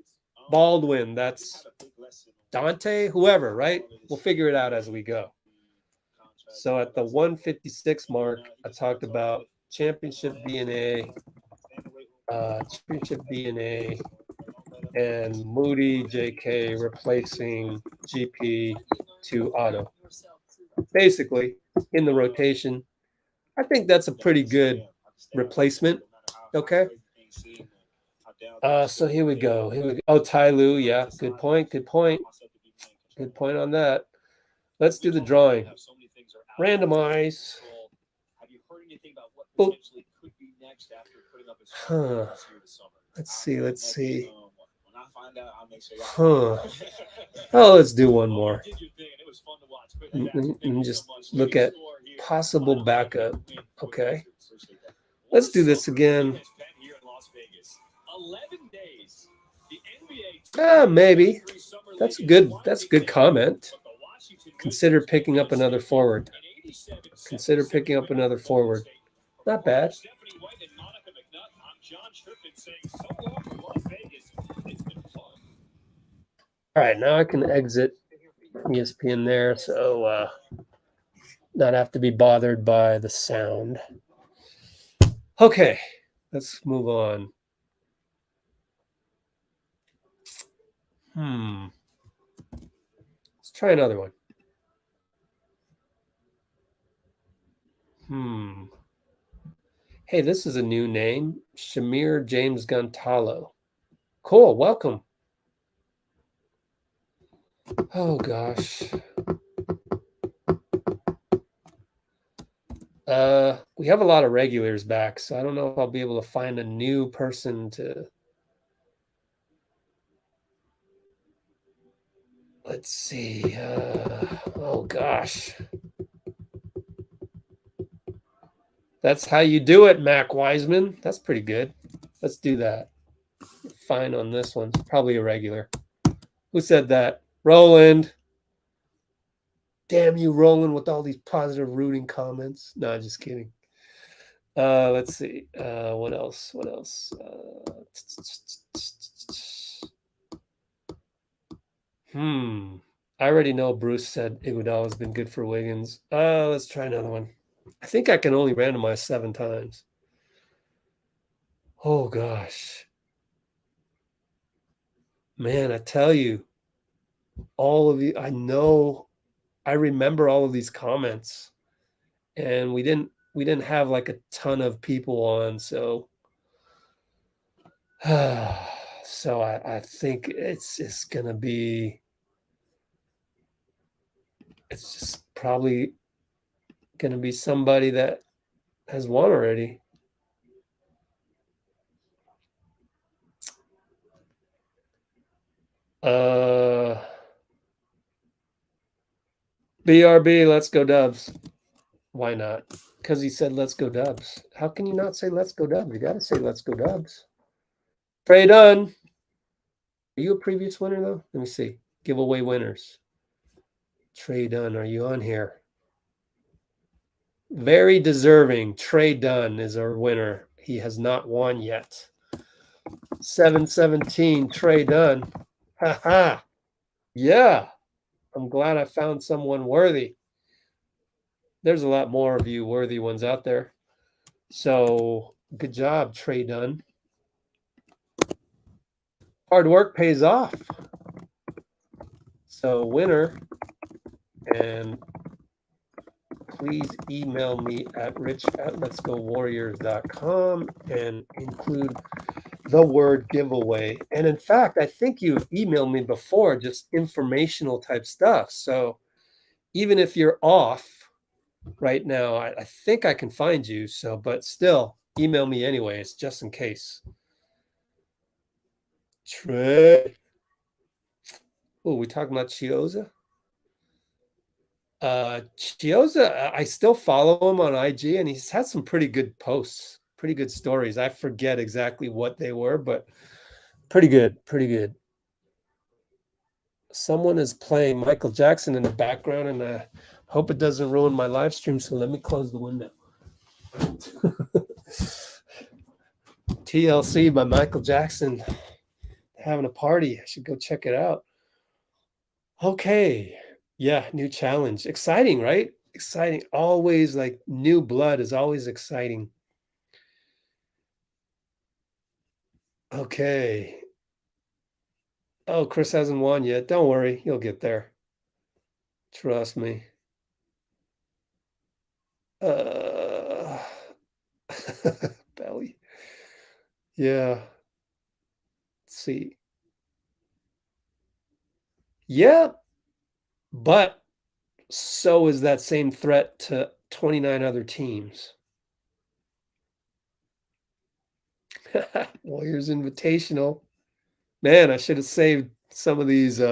Baldwin, that's Dante, whoever, right? We'll figure it out as we go. So at the 156 mark, I talked about championship DNA, and Moody, JK replacing GP to Otto. Basically, in the rotation. I think that's a pretty good replacement. Okay. So here we go. Oh, Ty Lue. Yeah, good point. Good point on that. Let's do the drawing. Randomize. Boop. Huh. Let's see. Huh. Oh, let's do one more. And just look at possible backup. Okay. Let's do this again. Maybe. That's good. That's a good comment. Consider picking up another forward. Not bad. All right, now I can exit ESPN there, so not have to be bothered by the sound. Okay, let's move on. Let's try another one. Hey, this is a new name. Shamir James Gontallo. Cool, welcome. Oh, gosh. We have a lot of regulars back, so I don't know if I'll be able to find a new person to... Let's see. Oh, gosh. That's how you do it, Mac Wiseman. That's pretty good. Let's do that. Fine on this one. Probably a regular. Who said that? Roland. Damn you, Roland, with all these positive rooting comments. No, just kidding. Let's see. What else? I already know Bruce said Iguodala has been good for Wiggins. Let's try another one. I think I can only randomize 7 times. Oh, gosh. Man, I tell you, all of you, I remember all of these comments, and we didn't have like a ton of people on, so So I think it's just going to be, it's just probably going to be somebody that has won already. BRB, let's go Dubs. Why not? Because he said let's go Dubs. How can you not say let's go Dubs? You got to say let's go Dubs. Trey Dunn. Are you a previous winner, though? Let me see. Giveaway winners. Trey Dunn, are you on here? Very deserving. Trey Dunn is our winner. He has not won yet. 717, Trey Dunn. Ha ha. Yeah. I'm glad I found someone worthy. There's a lot more of you worthy ones out there. So good job, Trey Dunn. Hard work pays off. So winner, and please email me at rich@letsgowarriors.com and include the word giveaway. And in fact, I think you've emailed me before, just informational type stuff. So even if you're off right now, I think I can find you. So, but still, email me anyways, just in case. Trey. Oh, we talking about Chioza? Chioza, I still follow him on IG, and he's had some pretty good posts, pretty good stories. I forget exactly what they were, but pretty good, pretty good. Someone is playing Michael Jackson in the background, and I hope it doesn't ruin my live stream, so let me close the window. TLC by Michael Jackson, having a party. I should go check it out. Okay. Yeah, new challenge. Exciting, right? Exciting. Always, like, new blood is always exciting. Okay. Oh, Chris hasn't won yet. Don't worry. He'll get there. Trust me. Belly. Yeah. Let's see. Yeah. But so is that same threat to 29 other teams. Warriors Invitational. Man, I should have saved some of these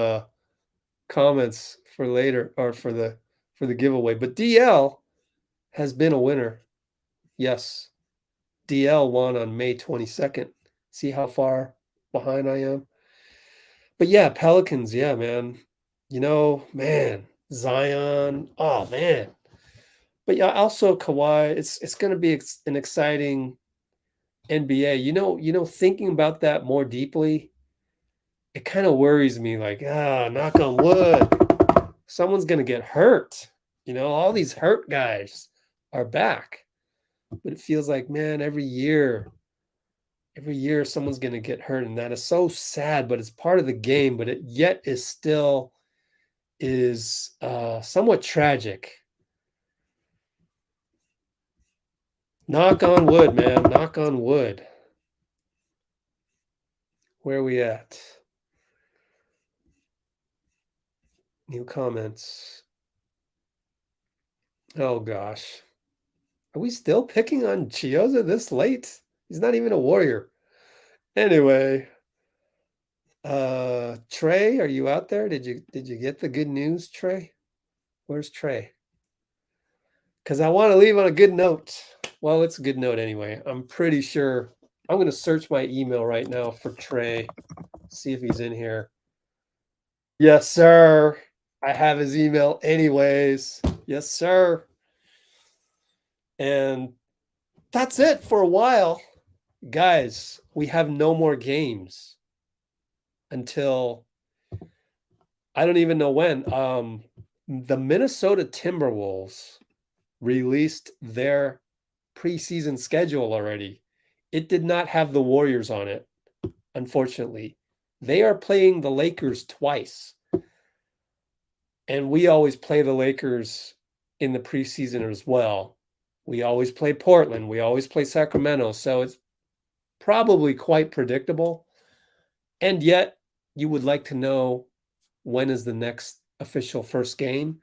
comments for later, or for the giveaway. But DL has been a winner. Yes. DL won on May 22nd. See how far behind I am? But yeah, Pelicans, yeah, man. You know, man, Zion. Oh, man. But yeah, also Kawhi. It's going to be an exciting NBA. You know, thinking about that more deeply, it kind of worries me, like, knock on wood, someone's going to get hurt. You know, all these hurt guys are back. But it feels like, man, every year someone's going to get hurt. And that is so sad, but it's part of the game. But it yet is still is somewhat tragic. Knock on wood, man. Knock on wood. Where are we at? New comments. Oh, gosh. Are we still picking on Chioza this late? He's not even a Warrior. Anyway, Trey, are you out there? Did you get the good news, Trey? Where's Trey? Because I want to leave on a good note. Well, it's a good note anyway. I'm pretty sure. I'm going to search my email right now for Trey, see if he's in here. Yes, sir. I have his email anyways. Yes, sir. And that's it for a while. Guys, we have no more games until I don't even know when. The Minnesota Timberwolves released their preseason schedule already. It did not have the Warriors on it, unfortunately. They are playing the Lakers twice. And we always play the Lakers in the preseason as well. We always play Portland. We always play Sacramento. So it's probably quite predictable. And yet you would like to know when is the next official first game.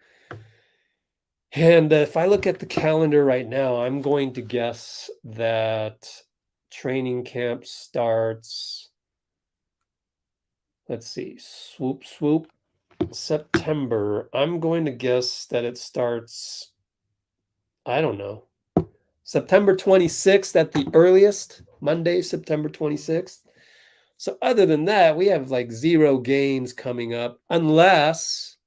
And if I look at the calendar right now, I'm going to guess that training camp starts, let's see, swoop, September. I'm going to guess that it starts, I don't know, September 26th at the earliest, Monday, September 26th. So other than that, we have like 0 games coming up unless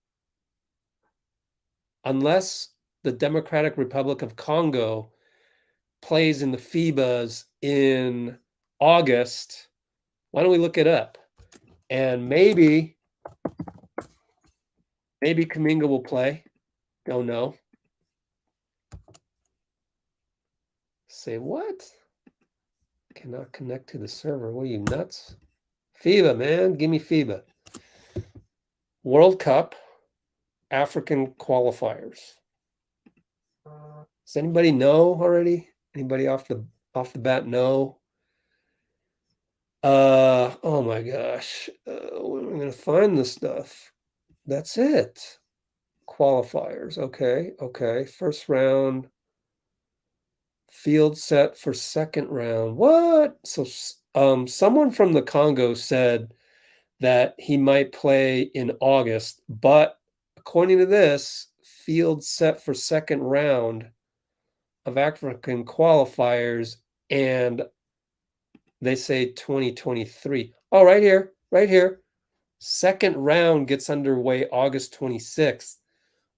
the Democratic Republic of Congo plays in the FIBAs in August. Why don't we look it up? And maybe Kuminga will play. Don't know. Say what? Cannot connect to the server. What are you, nuts? FIBA, man. Give me FIBA. World Cup African qualifiers. Does anybody know already? Anybody off the bat know? Oh my gosh. When am I going to find this stuff? That's it. Qualifiers. Okay. First round. Field set for second round. What? So someone from the Congo said that he might play in August, but according to this, field set for second round of African qualifiers, and they say 2023. Oh, right here. Second round gets underway August 26th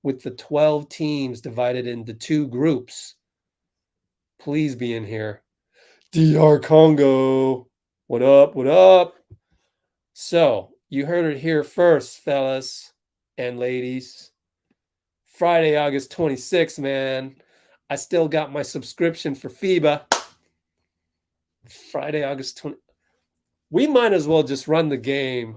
with the 12 teams divided into 2 groups. Please be in here. DR Congo. What up? So, you heard it here first, fellas and ladies. Friday, August 26th, man. I still got my subscription for FIBA. Friday, August 20th. We might as well just run the game.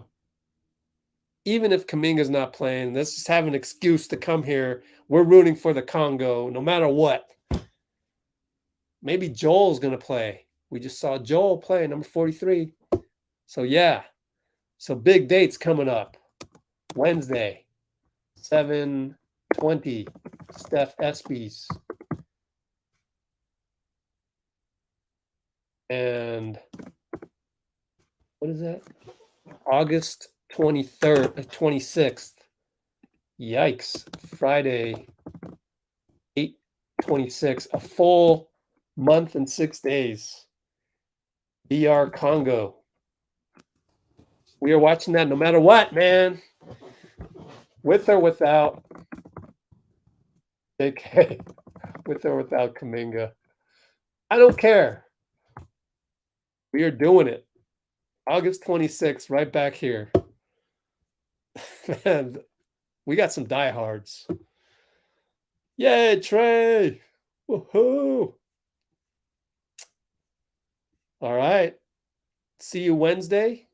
Even if Kuminga's not playing, let's just have an excuse to come here. We're rooting for the Congo, no matter what. Maybe Joel's going to play. We just saw Joel play, number 43. So, yeah. So, big dates coming up. Wednesday, 7:20, Steph Espys. And what is that? August 26th. Yikes. Friday, 8/26. A full month and 6 days. DR Congo. We are watching that no matter what, man. With or without JK. With or without Kuminga. I don't care. We are doing it. August 26th, right back here. Man, we got some diehards. Yay, Trey. Woohoo. All right. See you Wednesday.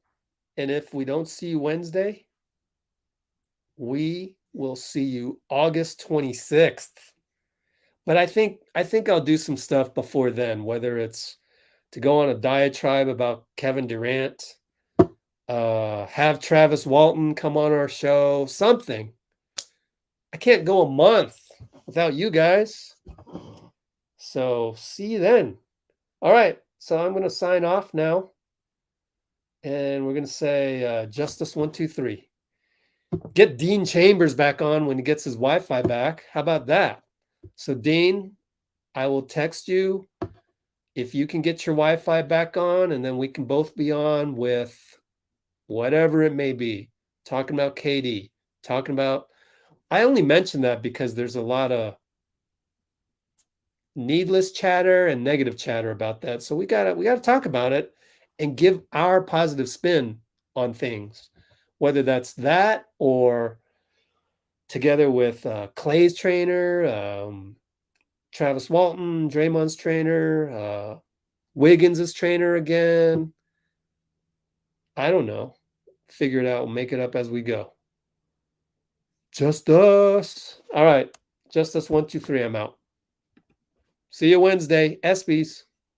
And if we don't see you Wednesday, we will see you August 26th. But I think I'll do some stuff before then, whether it's to go on a diatribe about Kevin Durant, have Travis Walton come on our show, something. I can't go a month without you guys. So see you then. All right. So I'm going to sign off now. And we're going to say Justice 1, 2, 3. Get Dean Chambers back on when he gets his Wi-Fi back. How about that? So Dean, I will text you if you can get your Wi-Fi back on, and then we can both be on with whatever it may be. Talking about KD. I only mention that because there's a lot of needless chatter and negative chatter about that. So we gotta talk about it and give our positive spin on things, whether that's that or together with Clay's trainer, Travis Walton, Draymond's trainer, Wiggins' trainer again. I don't know. Figure it out. We'll make it up as we go. Just us. All right. Just us 1, 2, 3. I'm out. See you Wednesday. ESPYs.